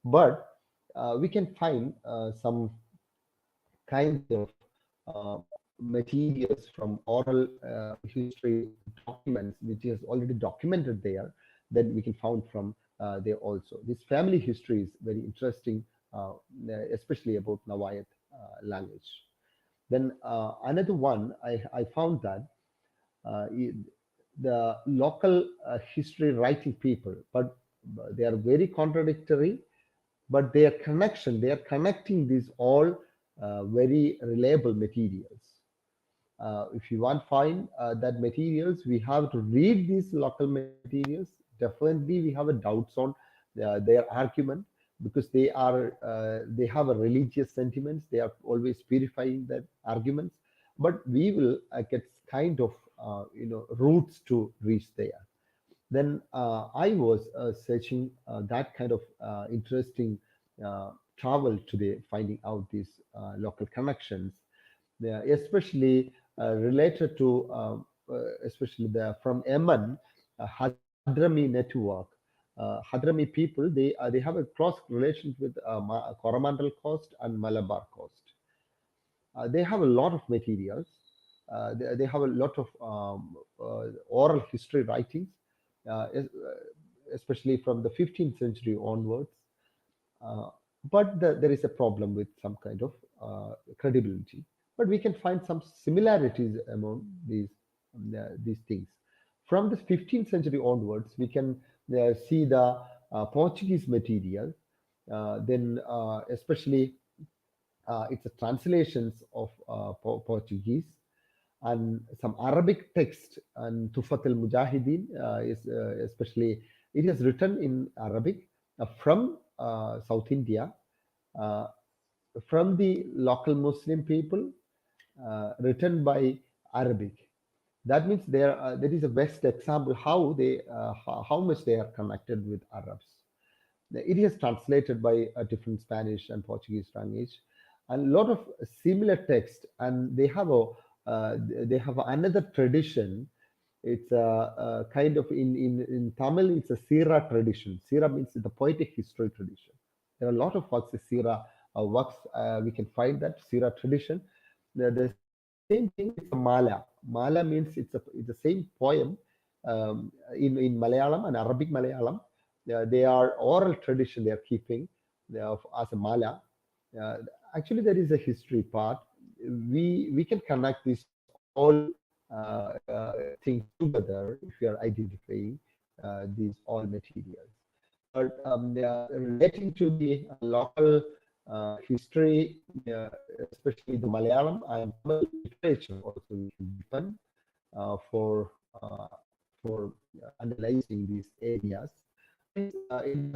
But we can find some kinds of uh, materials from oral history documents, which is already documented there, that we can find from there also. This family history is very interesting, especially about Navayat language. Then another one, I found that the local history writing people, but they are very contradictory, but their connection, they are connecting these all very reliable materials. If you want to find that materials, we have to read these local materials. Definitely, we have a doubts on their argument, because they have a religious sentiments. They are always purifying that arguments, but we will get kind of roots to reach there. Then I was searching that kind of interesting travel today, finding out these local connections, especially related to, especially from Yemen, Hadrami network. Hadrami people, they have a close relation with Coromandel coast and Malabar coast. They have a lot of materials. They have a lot of oral history writings, especially from the 15th century onwards. Uh, but there is a problem with some kind of credibility. But we can find some similarities among these things. From the 15th century onwards, we can see the Portuguese material, then especially it's a translations of Portuguese, and some Arabic text, and Tufat al-Mujahideen is especially, it is written in Arabic from South India, uh, from the local Muslim people, written by Arabic. That means there is a best example how how much they are connected with Arabs. It is translated by a different Spanish and Portuguese language, and a lot of similar text. And they have another tradition. It's a kind of in Tamil. It's a Sira tradition. Sira means the poetic history tradition. There are a lot of works, Sira works. We can find that Sira tradition. The same thing. It's a Mala. Mala means it's the same poem in Malayalam and Arabic Malayalam. They are oral tradition they are keeping as a Mala. Uh, Actually, there is a history part. We can connect these all things together if you are identifying these all materials. But relating to the local history, especially the Malayalam and Tamil literature, also we can depend for analyzing these areas. In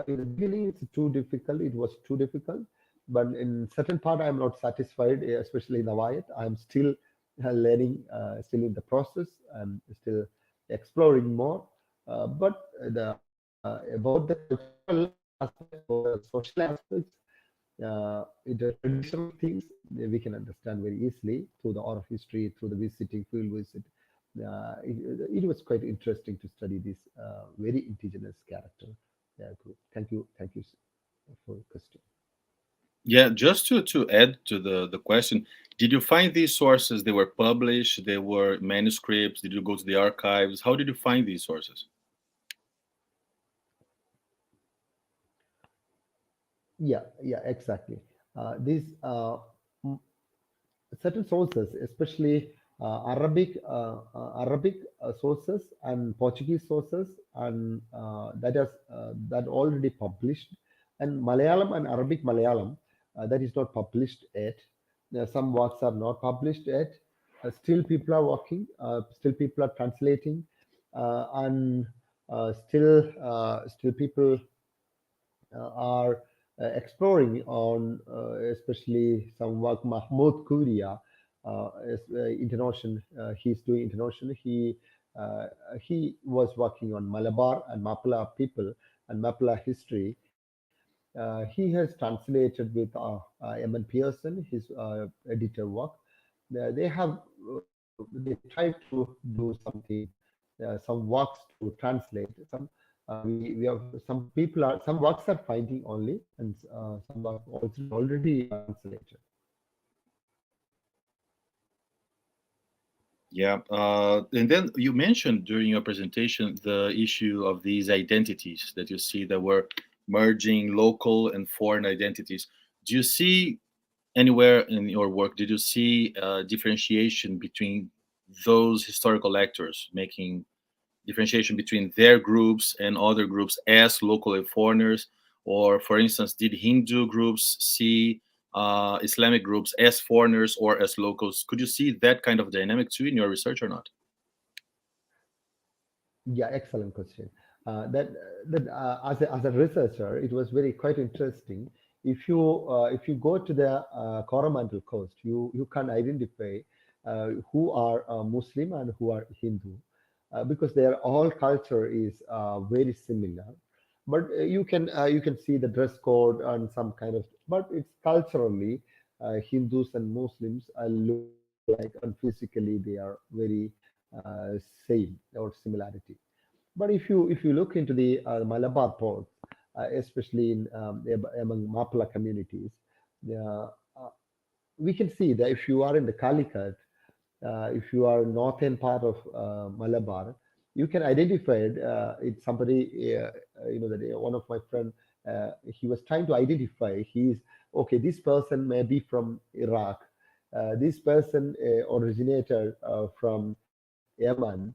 the beginning, it's too difficult. It was too difficult, but in certain part, I'm not satisfied. Especially in Navayat, I'm still learning, still in the process. I'm still exploring more. But about the cultural aspect or social aspects, the traditional things, we can understand very easily through the oral history, through the visiting field visit. It was quite interesting to study this very indigenous character group. Thank you for the question. Yeah, just to add to the question, did you find these sources? They were published, they were manuscripts, did you go to the archives? How did you find these sources? Yeah, exactly. These certain sources, especially Arabic sources and Portuguese sources, and that already published, and Malayalam and Arabic Malayalam that is not published yet. Some works are not published yet. Still, people are working. Still, people are translating, and still people are exploring on, especially some work. Mahmoud Kuria is international. He's doing international. He was working on Malabar and Mapala people and Mapala history. He has translated with M. N. Pearson, his editor work. They have they tried to do something, some works to translate. We have some works are finding only, and some works already translated. Yeah, and then you mentioned during your presentation the issue of these identities that you see that were merging local and foreign identities. Do you see anywhere in your work, did you see differentiation between those historical actors, making differentiation between their groups and other groups as local and foreigners? Or, for instance, did Hindu groups see Islamic groups as foreigners or as locals? Could you see that kind of dynamic too in your research or not? Yeah, excellent question. As a researcher, it was very quite interesting. If you go to the Coromandel coast, you can identify who are Muslim and who are Hindu, because their all culture is very similar. But you can see the dress code and some kind of, but it's culturally Hindus and Muslims look like, and physically they are very same or similarity. But if you look into the Malabar ports, especially in among Mapla communities, uh, uh, we can see that if you are in the Calicut, if you are northern part of Malabar, you can identify it. It's somebody, that one of my friend, he was trying to identify. He's okay. This person may be from Iraq. This person originated from Yemen,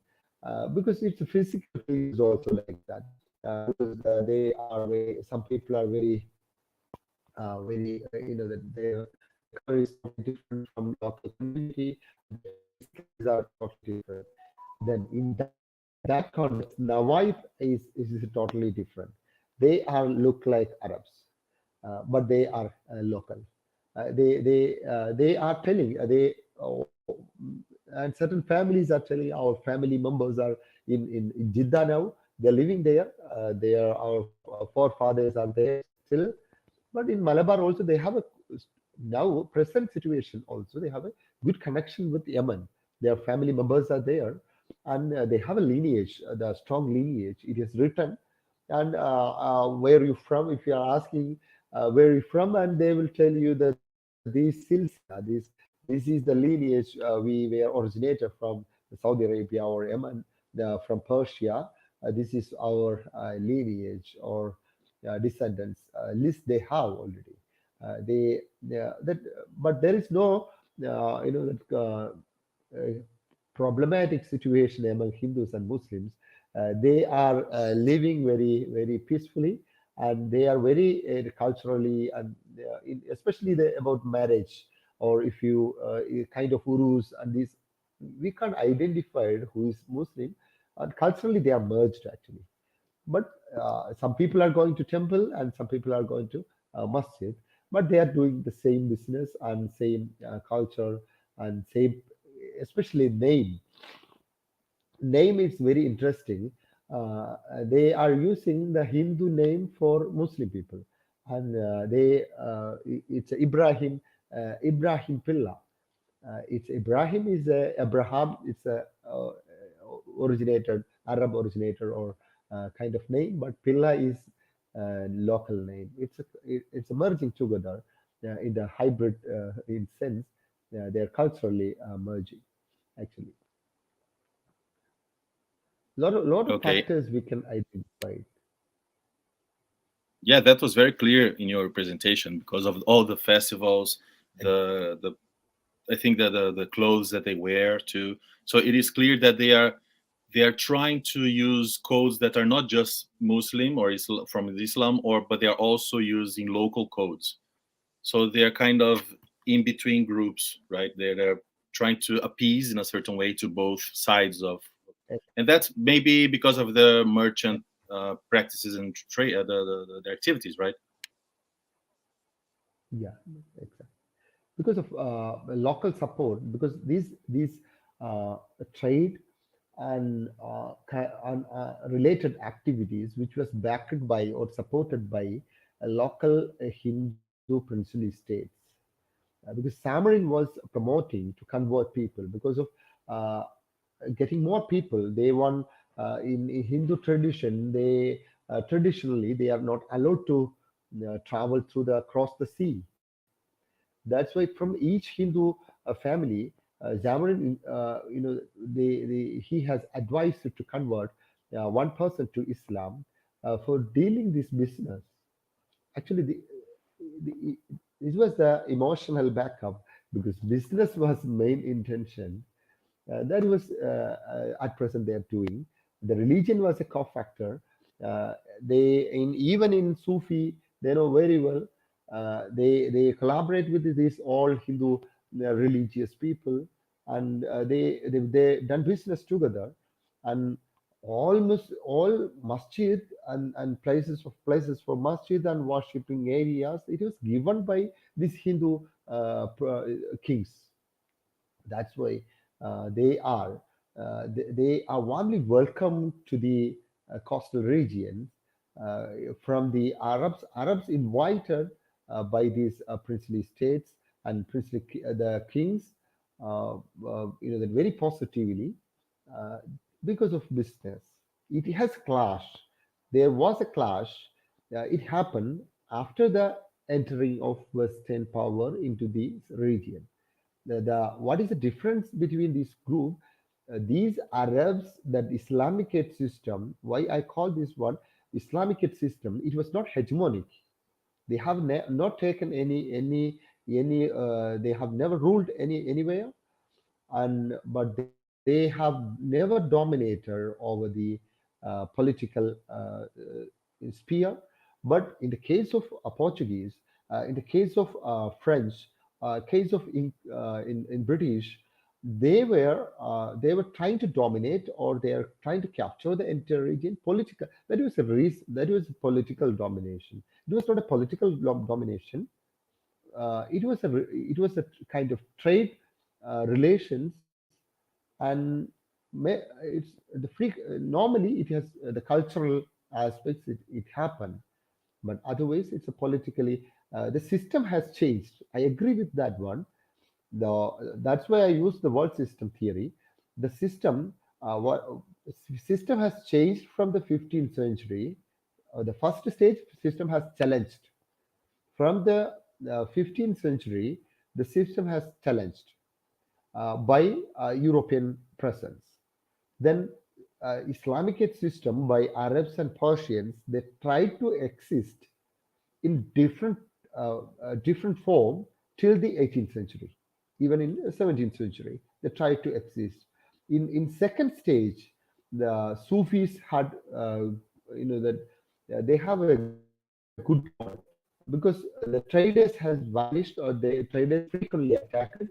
because it's a physical features also like that. Because they are very, some people are very, that their color is totally different from local community. Their physicals are totally different. Then in that context, Navayat is totally different. They are look like Arabs, but they are local. They are telling and certain families are telling our family members are in Jeddah now. They're living there. They are our forefathers are there still. But in Malabar also they have a now present situation also they have a good connection with Yemen. Their family members are there, and they have a lineage, the strong lineage. It is written, and where you from? If you are asking where you from, and they will tell you that these silsila, this is the lineage we were originated from Saudi Arabia or Yemen, from Persia. This is our lineage or descendants list they have already. That, but there is no that problematic situation among Hindus and Muslims. They are living very peacefully, and they are very culturally, and especially about marriage, or if you kind of urus and these, we can't identify who is Muslim, and culturally they are merged actually. But some people are going to temple and some people are going to masjid, but they are doing the same business and same culture and same, especially name is very interesting. They are using the Hindu name for Muslim people, and it's Ibrahim Pilla. It's Ibrahim is a Abraham. It's a originated Arab originator or kind of name, but Pilla is local name. It's a merging together in the hybrid in sense. They're culturally merging actually. Lot of Okay. factors we can identify. Yeah, that was very clear in your presentation because of all the festivals, the I think that the clothes that they wear too. So it is clear that they are trying to use codes that are not just Muslim or from Islam, but they are also using local codes. So they are kind of in between groups, right? They're trying to appease in a certain way to both sides of, and that's maybe because of the merchant practices and trade, the activities, right? Yeah, exactly. Because of local support, because these trade and related activities which was backed by or supported by local Hindu princely states. Because Samarin was promoting to convert people because of uh, getting more people. They want in Hindu tradition, they traditionally they are not allowed to travel through the across the sea. That's why from each Hindu family, Zamarin, he has advised to convert one person to Islam for dealing this business. Actually, the, this was the emotional backup because business was main intention. That was at present they are doing. The religion was a cofactor. They in even in Sufi they know very well. They collaborate with these all Hindu religious people, and they done business together, and almost all masjid and places for masjid and worshipping areas. It was given by these Hindu kings. That's why they are warmly welcomed to the coastal regions from the Arabs. Arabs invited by these princely states and the kings, that very positively uh, because of business. It has clash. There was a clash. It happened after the entering of Western power into this region. What is the difference between this group? These Arabs, that Islamicate system, why I call this one Islamicate system, it was not hegemonic. They have not taken any they have never ruled anywhere, and but they have never dominated over the political sphere. But in the case of Portuguese, in the case of French, case of in British, they were trying to dominate, or they are trying to capture the entire region. Political, that was a reason, that was political domination. It was not a political domination. It was a kind of trade relations, and it's the normally it has the cultural aspects. It happened, but otherwise it's a politically the system has changed. I agree with that one. That's why I use the word system theory. The system what system has changed from the 15th century. The first stage system has challenged. From the 15th century, the system has challenged by European presence. Then Islamicate system by Arabs and Persians, they tried to exist in different form till the 18th century. Even in the 17th century, they tried to exist. In second stage, the Sufis had that they have a good point because the traders has vanished, or the traders frequently attacked.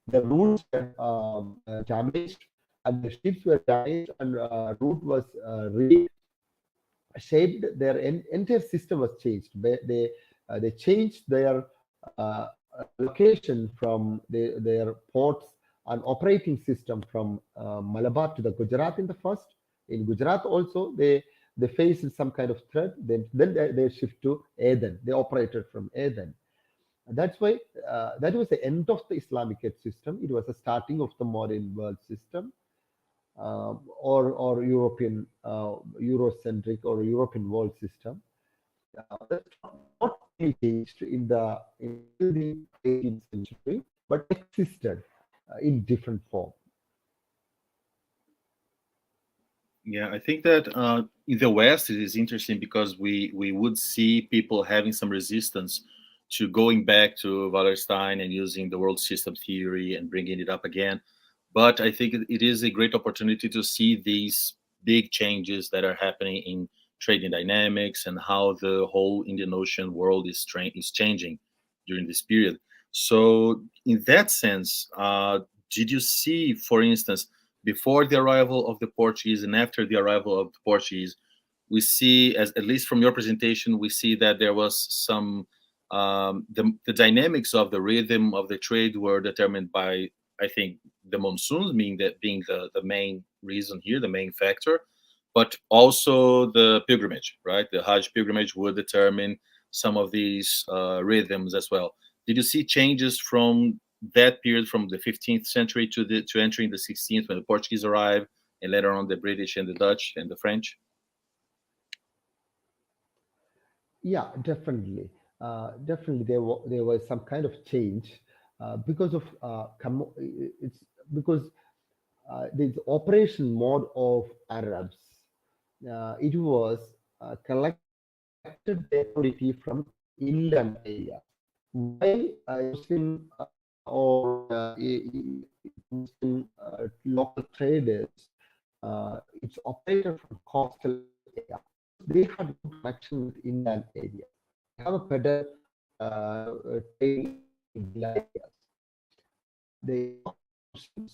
The routes were damaged, and the ships were damaged, and route was shaped. Their entire system was changed. They changed their location from their ports and operating system from Malabar to the Gujarat in the first. In Gujarat also they faced some kind of threat. Then they shift to Aden. They operated from Aden. That's why that was the end of the Islamic system. It was the starting of the modern world system, or European Eurocentric or European world system. That's not really changed until the 18th century, but existed in different form. Yeah, I think that in the West it is interesting because we would see people having some resistance to going back to Wallerstein and using the world system theory and bringing it up again. But I think it is a great opportunity to see these big changes that are happening in trading dynamics and how the whole Indian Ocean world is changing during this period. So, in that sense, did you see, for instance, before the arrival of the Portuguese and after the arrival of the Portuguese, we see, as at least from your presentation, we see that there was some the dynamics of the rhythm of the trade were determined by, I think, the monsoons being the main reason here, the main factor, but also the pilgrimage, right? The Hajj pilgrimage would determine some of these rhythms as well. Did you see changes from that period, from the 15th century to entering the 16th, when the Portuguese arrived, and later on the British and the Dutch and the French? Yeah, definitely. Definitely, there was some kind of change because of it's because this operation mode of Arabs. It was collected the authority from inland area, while Muslim or Muslim local traders, it's operated from coastal area. They had good connection with inland area. They have a better trade in inland areas.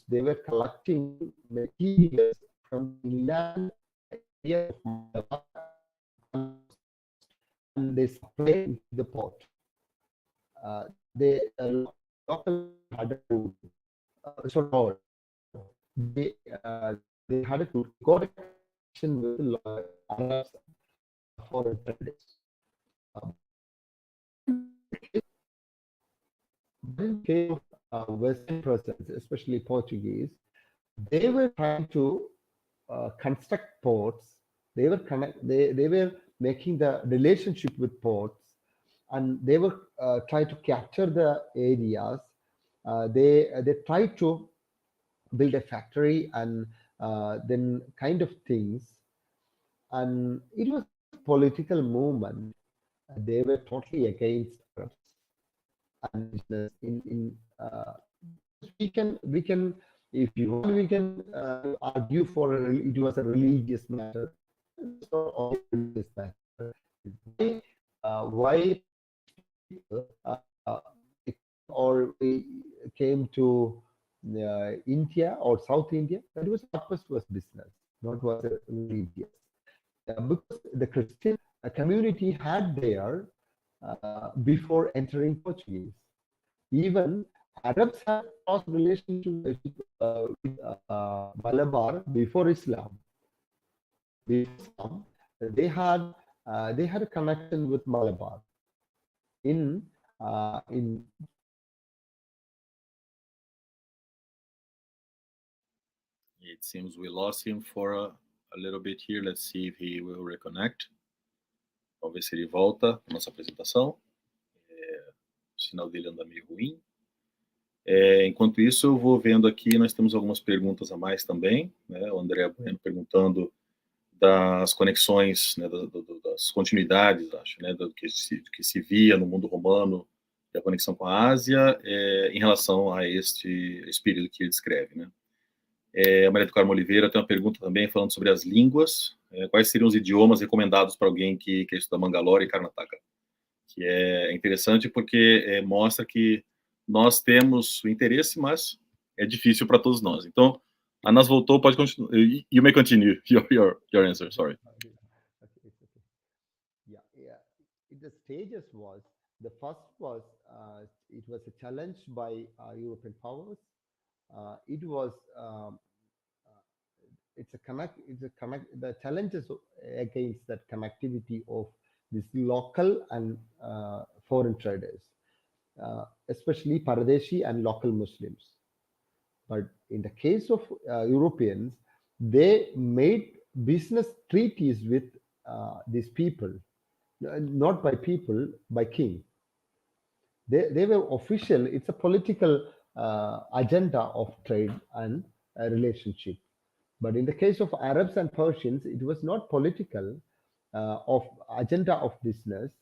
They were collecting materials from inland area of Malabar, and they supply the port. They local had to they had to go to connection with Arabs foreign traders. In case of Western persons, especially Portuguese, they were trying to construct ports. They were making the relationship with ports, and they were trying to capture the areas. They tried to build a factory and then kind of things, and it was a political movement. They were totally against Arabs and business. We can if you want, we can argue for it was a religious matter. So religious matter. Why or we came to India or South India? That was purpose was business, not was religious. Because the Christian community had there before entering Portuguese. Even Arabs had close relationship with Malabar before Islam. Before Islam, they had a connection with Malabar. In It seems we lost him for a little bit here. Let's see if he will reconnect. Vamos ver se ele volta para nossa apresentação. O sinal dele anda meio ruim. Enquanto isso, eu vou vendo aqui, nós temos algumas perguntas a mais também, né? O André Bueno perguntando das conexões, né, das continuidades, acho, né, do que se via no mundo romano, da conexão com a Ásia, em relação a este período que ele descreve, né? A Maria do Carmo Oliveira tem uma pergunta também falando sobre as línguas. Quais seriam os idiomas recomendados para alguém que quer estudar Mangalore e Karnataka? Que é interessante porque mostra que nós temos o interesse, mas é difícil para todos nós. Então, a Anas voltou, pode continuar. You may continue your answer, sorry. Okay. Yeah. The stages was, the first was, it was a challenge by European powers. It was, the challenges against that connectivity of this local and foreign traders, especially Paradeshi and local Muslims. But in the case of Europeans, they made business treaties with these people, not by people, by king. They were official. It's a political agenda of trade and relationship. But in the case of Arabs and Persians, it was not political of agenda of business,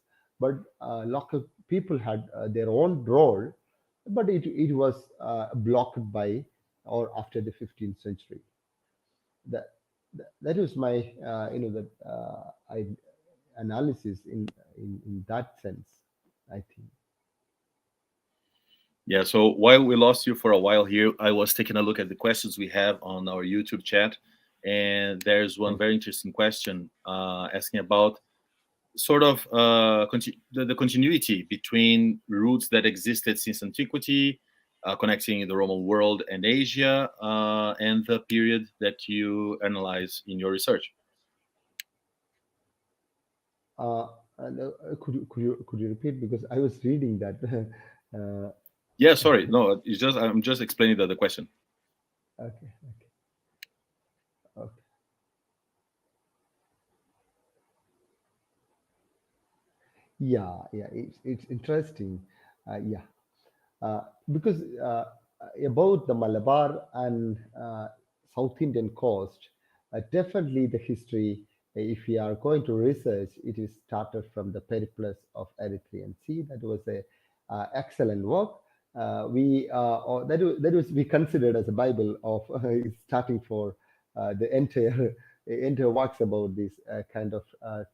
but local people had their own role, but it was blocked by or after the 15th century. That was my analysis in that sense, I think. Yeah, so while we lost you for a while here, I was taking a look at the questions we have on our YouTube chat, and there's one very interesting question asking about sort of the continuity between routes that existed since antiquity, connecting the Roman world and Asia, and the period that you analyze in your research. And could you repeat, because I was reading that. uh, Yeah, sorry. No, it's just I'm just explaining the question. okay, okay. Yeah, it's interesting. Yeah, because about the Malabar and South Indian coast, definitely the history, if we are going to research, it is started from the periplus of Erythraean Sea. That was a excellent work. That was we considered as a Bible of starting for the entire works about this kind of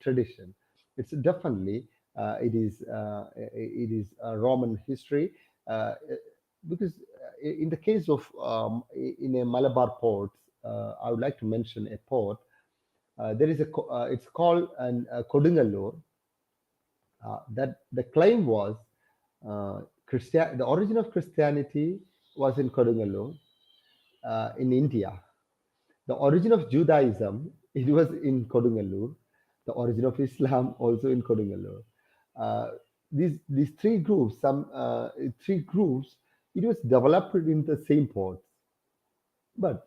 tradition. It's definitely it is Roman history, uh, because in the case of in a Malabar port, I would like to mention a port. There is it's called an Kodungalur. That the claim was the origin of Christianity was in Kodungalur, in India. The origin of Judaism, it was in Kodungalur. The origin of Islam also in Kodungalur. Uh, these three groups, it was developed in the same ports. But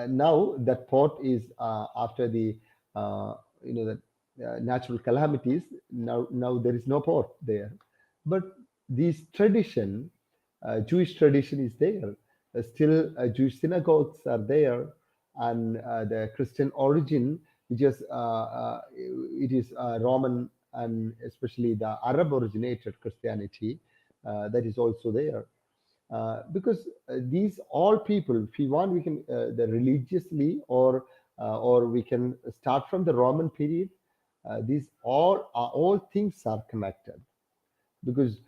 now that port is after the uh, the natural calamities. Now there is no port there. But this tradition, Jewish tradition, is there. Still, Jewish synagogues are there, and the Christian origin, which is it is Roman, and especially the Arab originated Christianity, that is also there. Because these all people, if we want, we can the religiously, or we can start from the Roman period. These all things are connected, because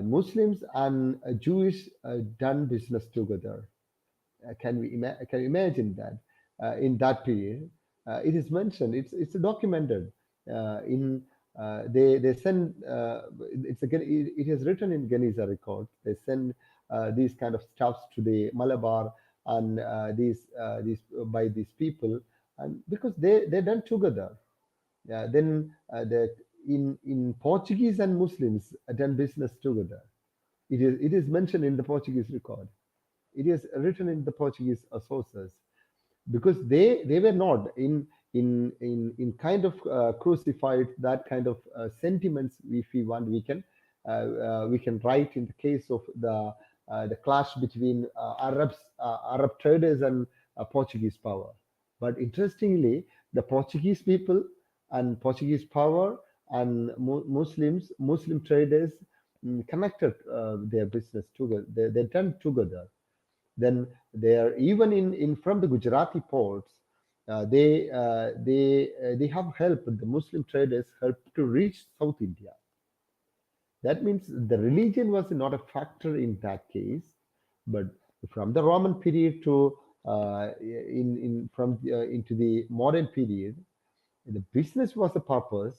Muslims and Jewish done business together. Can you imagine that in that period? It is mentioned. It's documented in. They send. It is written in Geniza records. They send these kind of stuffs to the Malabar, and these by these people, and because they done together. Then the in Portuguese and Muslims done business together. It is mentioned in the Portuguese record. It is written in the Portuguese sources, because they were not in kind of crucified that kind of sentiments. If we want, we can write in the case of the clash between Arab traders and Portuguese power. But interestingly, the Portuguese people and Portuguese power and Muslim traders connected their business together. They done together. Then they are even in from the Gujarati ports. They have helped the Muslim traders helped to reach South India. That means the religion was not a factor in that case, but from the Roman period to in from into the modern period, the business was a purpose.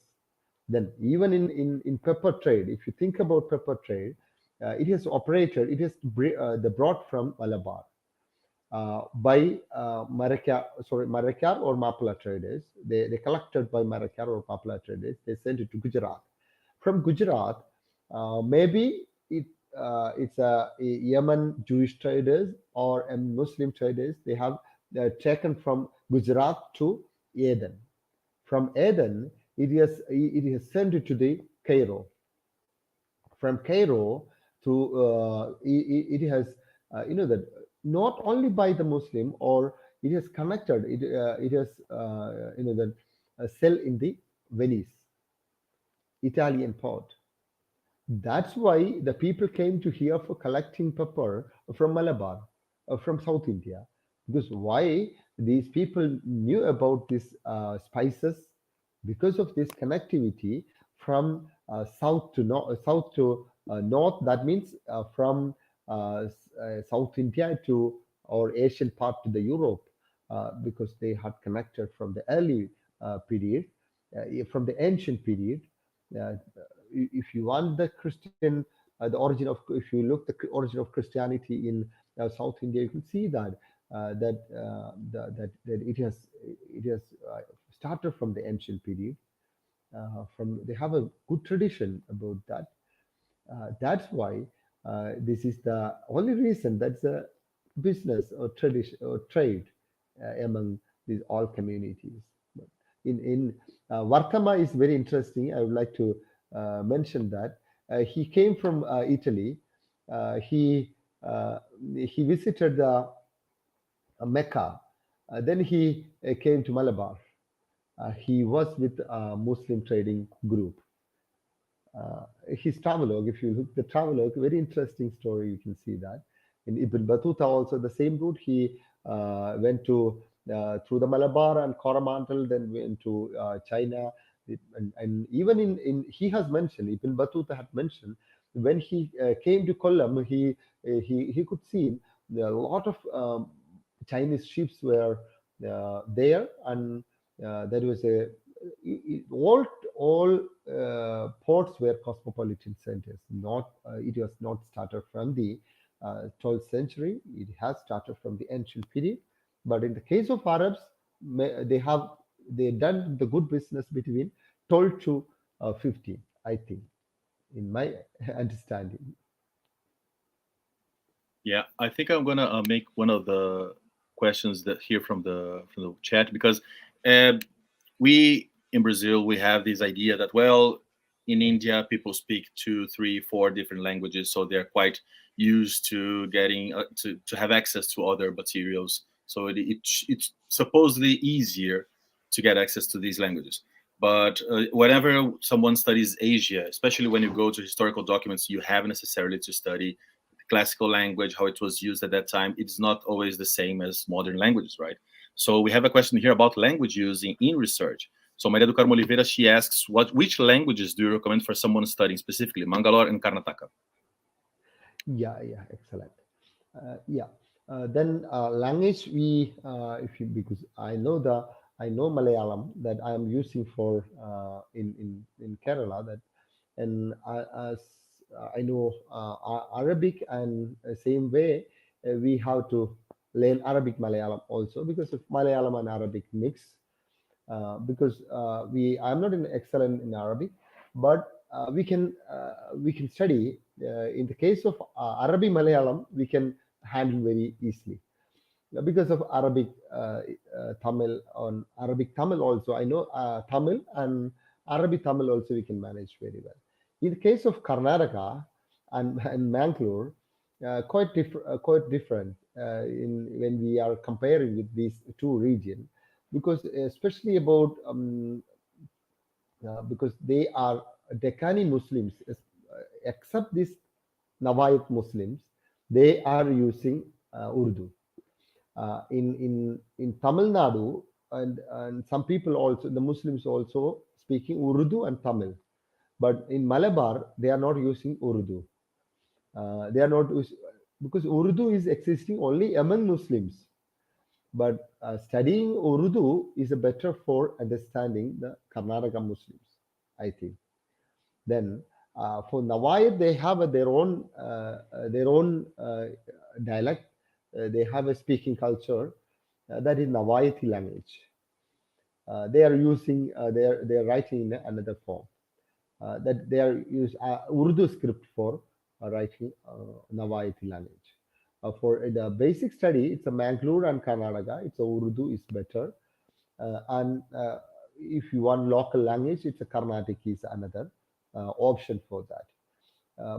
Then even in pepper trade, if you think about pepper trade, it has operated. It has the brought from Malabar by Marakkar or Mapla traders. They collected by Marakkar or Mapla traders. They sent it to Gujarat. From Gujarat, maybe it's a Yemen Jewish traders or a Muslim traders. They have taken from Gujarat to Aden. From Aden, it is sent to the Cairo. From Cairo to it has that not only by the Muslim, or it has connected. It has that sell in the Venice, Italian port. That's why the people came to here for collecting pepper from Malabar, from South India. Because why these people knew about these spices? Because of this connectivity from south to north. That means from South India to or Asian part to the Europe, because they had connected from the early period, from the ancient period. Uh, if you want the Christian, the origin of, if you look the origin of Christianity in South India, you can see that that it has started from the ancient period. They have a good tradition about that. That's why this is the only reason that's a business or tradition or trade among these all communities. But in Vartama is very interesting. I would like to mention that he came from Italy. He visited Mecca. Then he came to Malabar. He was with a Muslim trading group. His travelogue, if you look the travelogue, very interesting story. You can see that in Ibn Battuta also the same route. He went to through the Malabar and Coromandel, then went to China, and even in he has mentioned, Ibn Battuta had mentioned, when he came to Kollam, he could see a lot of Chinese ships were there, and there was a all ports were cosmopolitan centers. Not it was not started from the 12th century. It has started from the ancient period. But in the case of Arabs, they done the good business between 12 to 15, I think, in my understanding. Yeah, I think I'm gonna make one of the questions that here from the chat, because we in Brazil, we have this idea that, well, in India people speak 2, 3, 4 different languages, so they're quite used to getting to have access to other materials. So it's supposedly easier to get access to these languages. But whenever someone studies Asia, especially when you go to historical documents, you have necessarily to study classical language, how it was used at that time. It's not always the same as modern languages, right? So we have a question here about language using in research. So Maria do Carmo Oliveira, she asks, which languages do you recommend for someone studying specifically Mangalore and Karnataka? Yeah, excellent. Then language because I know Malayalam that I am using for in Kerala, that, and as I know Arabic, and same way we have to learn Arabic Malayalam also, because of Malayalam and Arabic mix. Because I'm not excellent in Arabic, but we can study. In the case of Arabic Malayalam, we can handle very easily because of Arabic Tamil. On Arabic Tamil also, I know Tamil, and Arabic Tamil also we can manage very well. In the case of Karnataka and Mangalore, quite different when we are comparing with these two regions, because especially about because they are Deccani Muslims, except these Navayat Muslims, they are using Urdu. In Tamil Nadu, and some people also, the Muslims also speaking Urdu and Tamil, but in Malabar they are not using Urdu. They are not because Urdu is existing only among Muslims. But studying Urdu is better for understanding the Karnataka Muslims, I think. Then for Navayat, they have their own dialect. They have a speaking culture that is Navayati language. They are using they are writing in another form. That they are use Urdu script for writing Navayati language. For the basic study, it's a Mangalore and Karnataka. It's a Urdu is better, and if you want local language, it's a Carnatic is another option for that.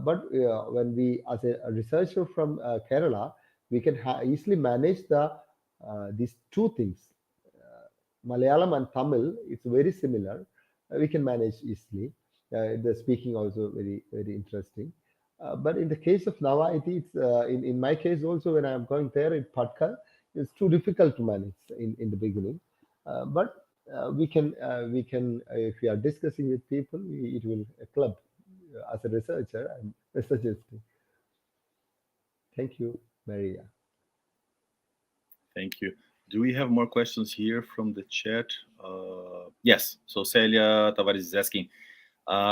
But when we, as a researcher from Kerala, we can easily manage these two things. Malayalam and Tamil, it's very similar. We can manage easily. The speaking also very interesting. But in the case of Navayati, it's in my case also, when I'm going there in Patkal, it's too difficult to manage in the beginning. But we can if we are discussing with people, it will a club. As a researcher, I'm suggesting. Thank you, Maria. Thank you. Do we have more questions here from the chat? Yes. So Celia Tavares is asking,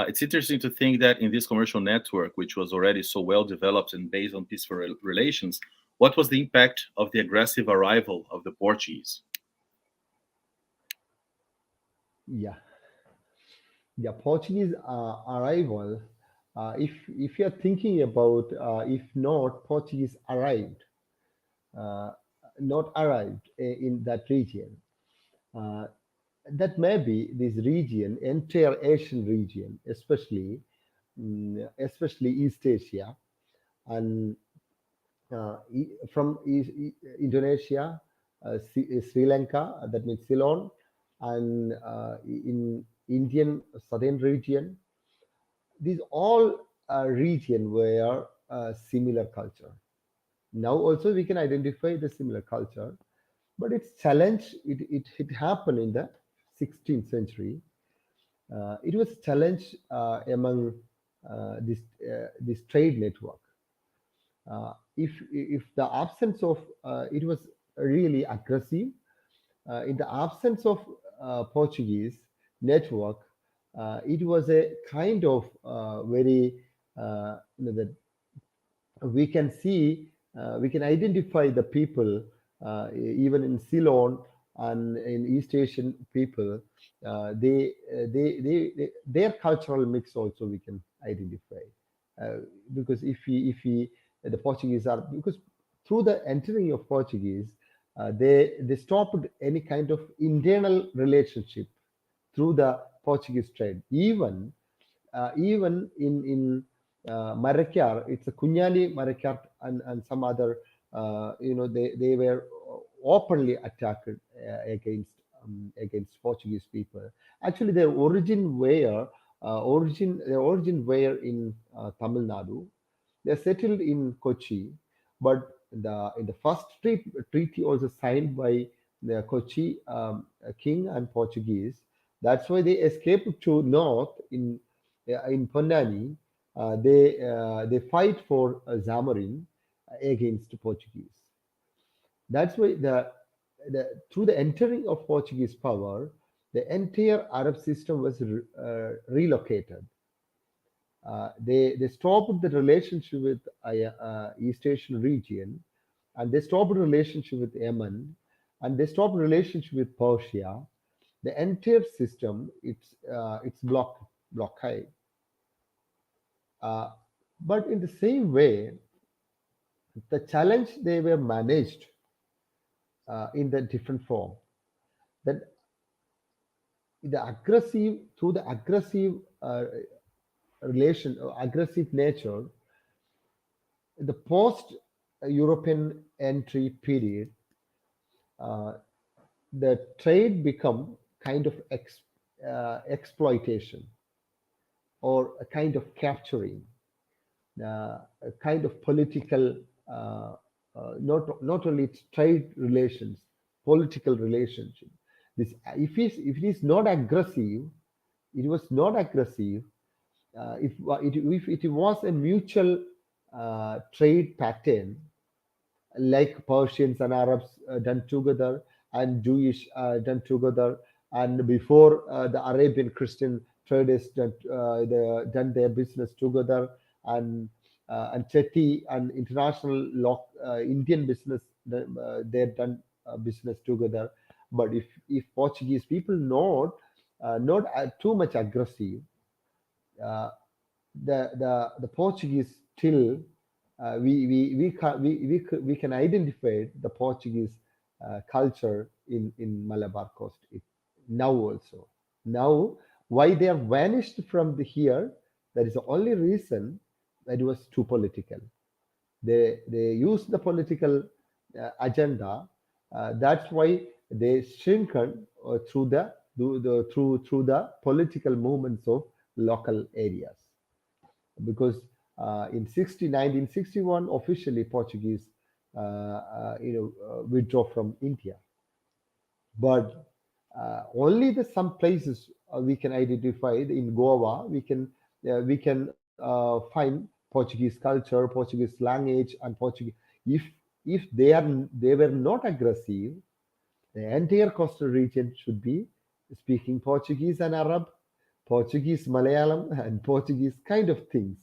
it's interesting to think that in this commercial network, which was already so well developed and based on peaceful relations, what was the impact of the aggressive arrival of the Portuguese? Yeah. the Portuguese arrival, if you are thinking about if not Portuguese arrived, uh, not arrived in that region, uh, that may be this region, entire Asian region, especially East Asia, and from Indonesia, Sri Lanka, that means Ceylon, and in Indian southern region, these all region were similar culture. Now also we can identify the similar culture, but its challenge, it happened in the 16th century. It was challenge among this trade network. If the absence of it was really aggressive, in the absence of Portuguese network, it was a kind of very that we can see, we can identify the people, even in Ceylon and in East Asian people, their cultural mix also we can identify, because if we the Portuguese are, because through the entering of Portuguese, they stopped any kind of internal relationship through the Portuguese trade. Even in Marakkar, it's a Kunyali, Marakkar, and some other, they were openly attacked against Portuguese people. Actually, their origin were in Tamil Nadu. They settled in Kochi, but in the first treaty also signed by the Kochi king and Portuguese. That's why they escaped to north in Ponnani. They fight for Zamarin against Portuguese. That's why through the entering of Portuguese power, the entire Arab system was relocated. They stopped the relationship with East Asian region, and they stopped relationship with Yemen, and they stopped relationship with Persia. The entire system, it's blockade. Uh, but in the same way, the challenge they were managed in the different form. That through the aggressive aggressive nature, the post European entry period, uh, the trade become kind of exploitation, or a kind of capturing, a kind of political, not only trade relations, political relationship. This, if it is not aggressive, it was not aggressive. If it was a mutual trade pattern, like Persians and Arabs done together, and Jewish done together, and before the Arabian Christian traders done their business together, and Chetty and international Indian business, they've done business together. But if Portuguese people not too much aggressive, uh, the Portuguese still, we can identify the Portuguese culture in Malabar Coast now also. Now, why they have vanished from here? That is the only reason, that it was too political. They used the political agenda. That's why they shrunken through the political movements of local areas. Because in 1961, officially Portuguese withdraw from India, but only some places we can identify. In Goa, we can find Portuguese culture, Portuguese language, and Portuguese. If they were not aggressive, the entire coastal region should be speaking Portuguese and Arab, Portuguese, Malayalam, and Portuguese kind of things.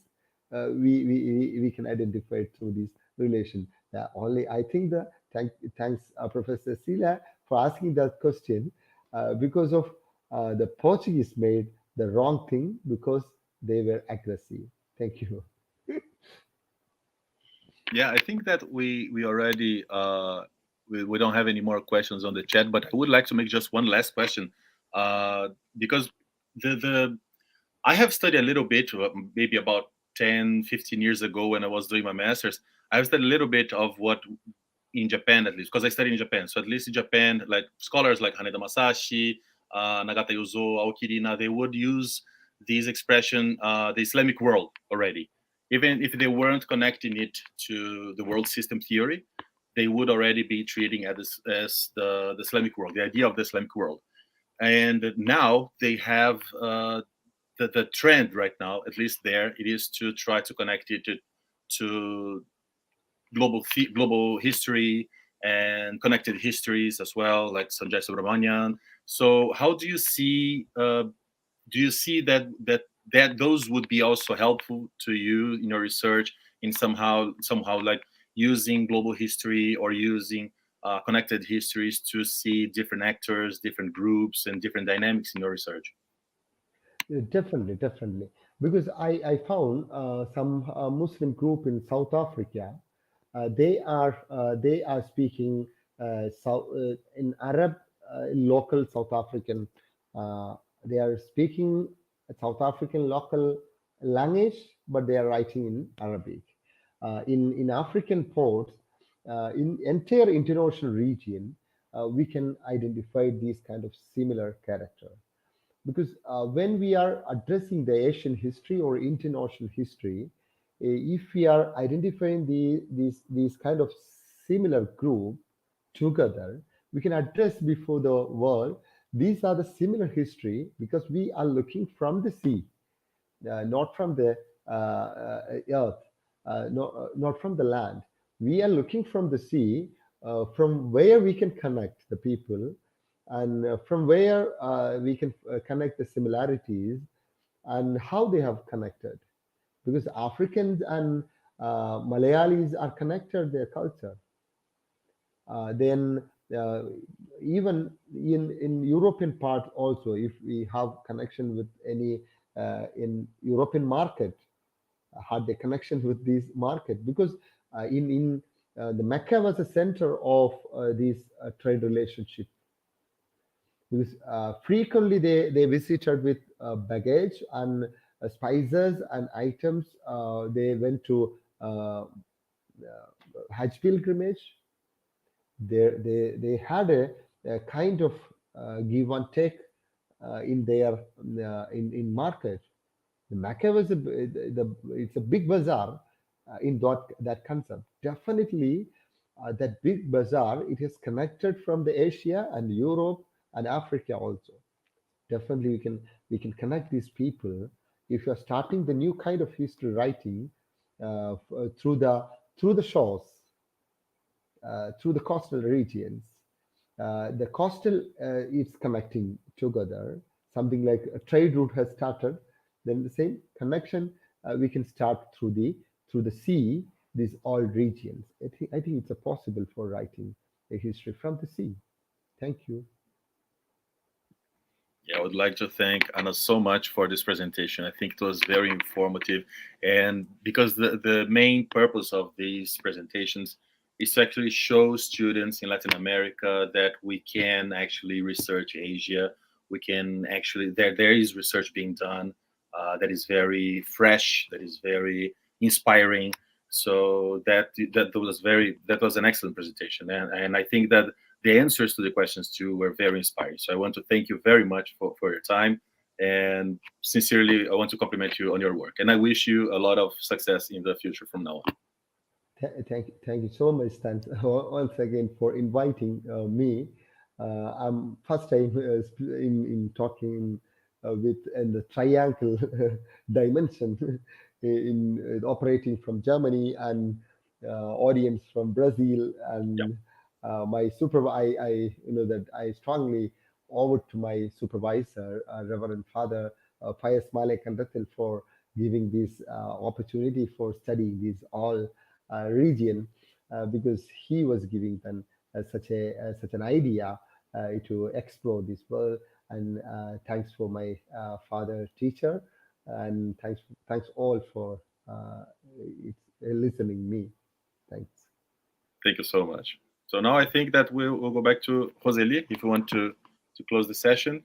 We can identify through this relation. Only I think thanks Professor Sila for asking that question, because of the Portuguese made the wrong thing because they were aggressive. Thank you. Yeah, I think that we already we don't have any more questions on the chat, but I would like to make just one last question, because the I have studied a little bit, maybe about 10, 15 years ago when I was doing my master's. I have studied a little bit of what in Japan, at least, because I studied in Japan. So at least in Japan, like scholars like Haneda Masashi, Nagata Yuzo, Aokirina, they would use this expression, the Islamic world already. Even if they weren't connecting it to the world system theory, they would already be treating it as the Islamic world, the idea of the Islamic world. And now they have the trend right now, at least there, it is to try to connect it to global history and connected histories as well, like Sanjay Subramanian. So how do you see that those would be also helpful to you in your research in somehow like using global history or using connected histories to see different actors, different groups, and different dynamics in your research? Definitely, definitely. Because I found some Muslim group in South Africa. They are speaking in Arab, local South African. Uh, they are speaking South African local language, but they are writing in Arabic. In African ports, in entire international region, we can identify these kind of similar character, because when we are addressing the Asian history or international history, if we are identifying these kind of similar group together, we can address before the world these are the similar history, because we are looking from the sea, not from the earth, not from the land. We are looking from the sea, from where we can connect the people, and from where we can connect the similarities and how they have connected. Because Africans and Malayalis are connected, their culture. Then even in European part also, if we have connection with any in European market, had a connection with this market, because in the Mecca was the center of these trade relationship, because frequently they visited with baggage and spices and items. They went to Hajj pilgrimage. They had a kind of give and take in their in market. The Mecca was it's a big bazaar in that concept. Definitely, that big bazaar, it is connected from the Asia and Europe and Africa also. Definitely, we can connect these people if you are starting the new kind of history writing through the shores, through the coastal regions. The coastal is connecting together. Something like a trade route has started. Then the same connection we can start through the sea. These all regions. I think it's a possible for writing a history from the sea. Thank you. Yeah, I would like to thank Anna so much for this presentation. I think it was very informative. And because the main purpose of these presentations is to actually show students in Latin America that we can actually research Asia. We can actually, there is research being done that is very fresh, that is very inspiring. So that was an excellent presentation. And I think that the answers to the questions too were very inspiring. So I want to thank you very much for your time. And sincerely, I want to compliment you on your work. And I wish you a lot of success in the future from now on. Thank you so much, Stan, once again for inviting me. I'm first time in talking with in the triangle dimension, in operating from Germany and audience from Brazil, Yeah. and my I that I strongly over to my supervisor, Reverend Father Fayez Malek Kandatil, for giving this opportunity for studying these all region, because he was giving them such an idea to explore this world. And thanks for my father teacher, and thanks all for listening me. Thanks. Thank you so much. So now I think that we'll go back to Roseli, if you want to close the session.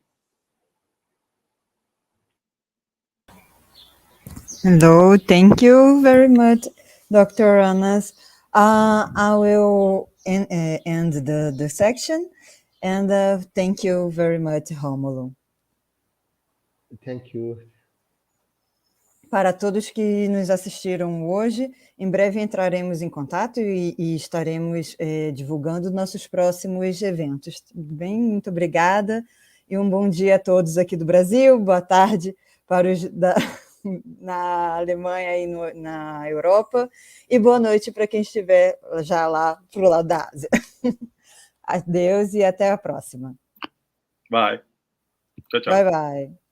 Hello, thank you very much, Dr. Anas. I will end the section, and thank you very much, Rômulo. Thank you. Para todos que nos assistiram hoje, em breve entraremos em contato e estaremos divulgando nossos próximos eventos. Bem, muito obrigada e um bom dia a todos aqui do Brasil, boa tarde para os na Alemanha e na Europa, e boa noite para quem estiver já lá para o lado da Ásia. Adeus e até a próxima. Bye. Tchau, tchau. Bye, bye.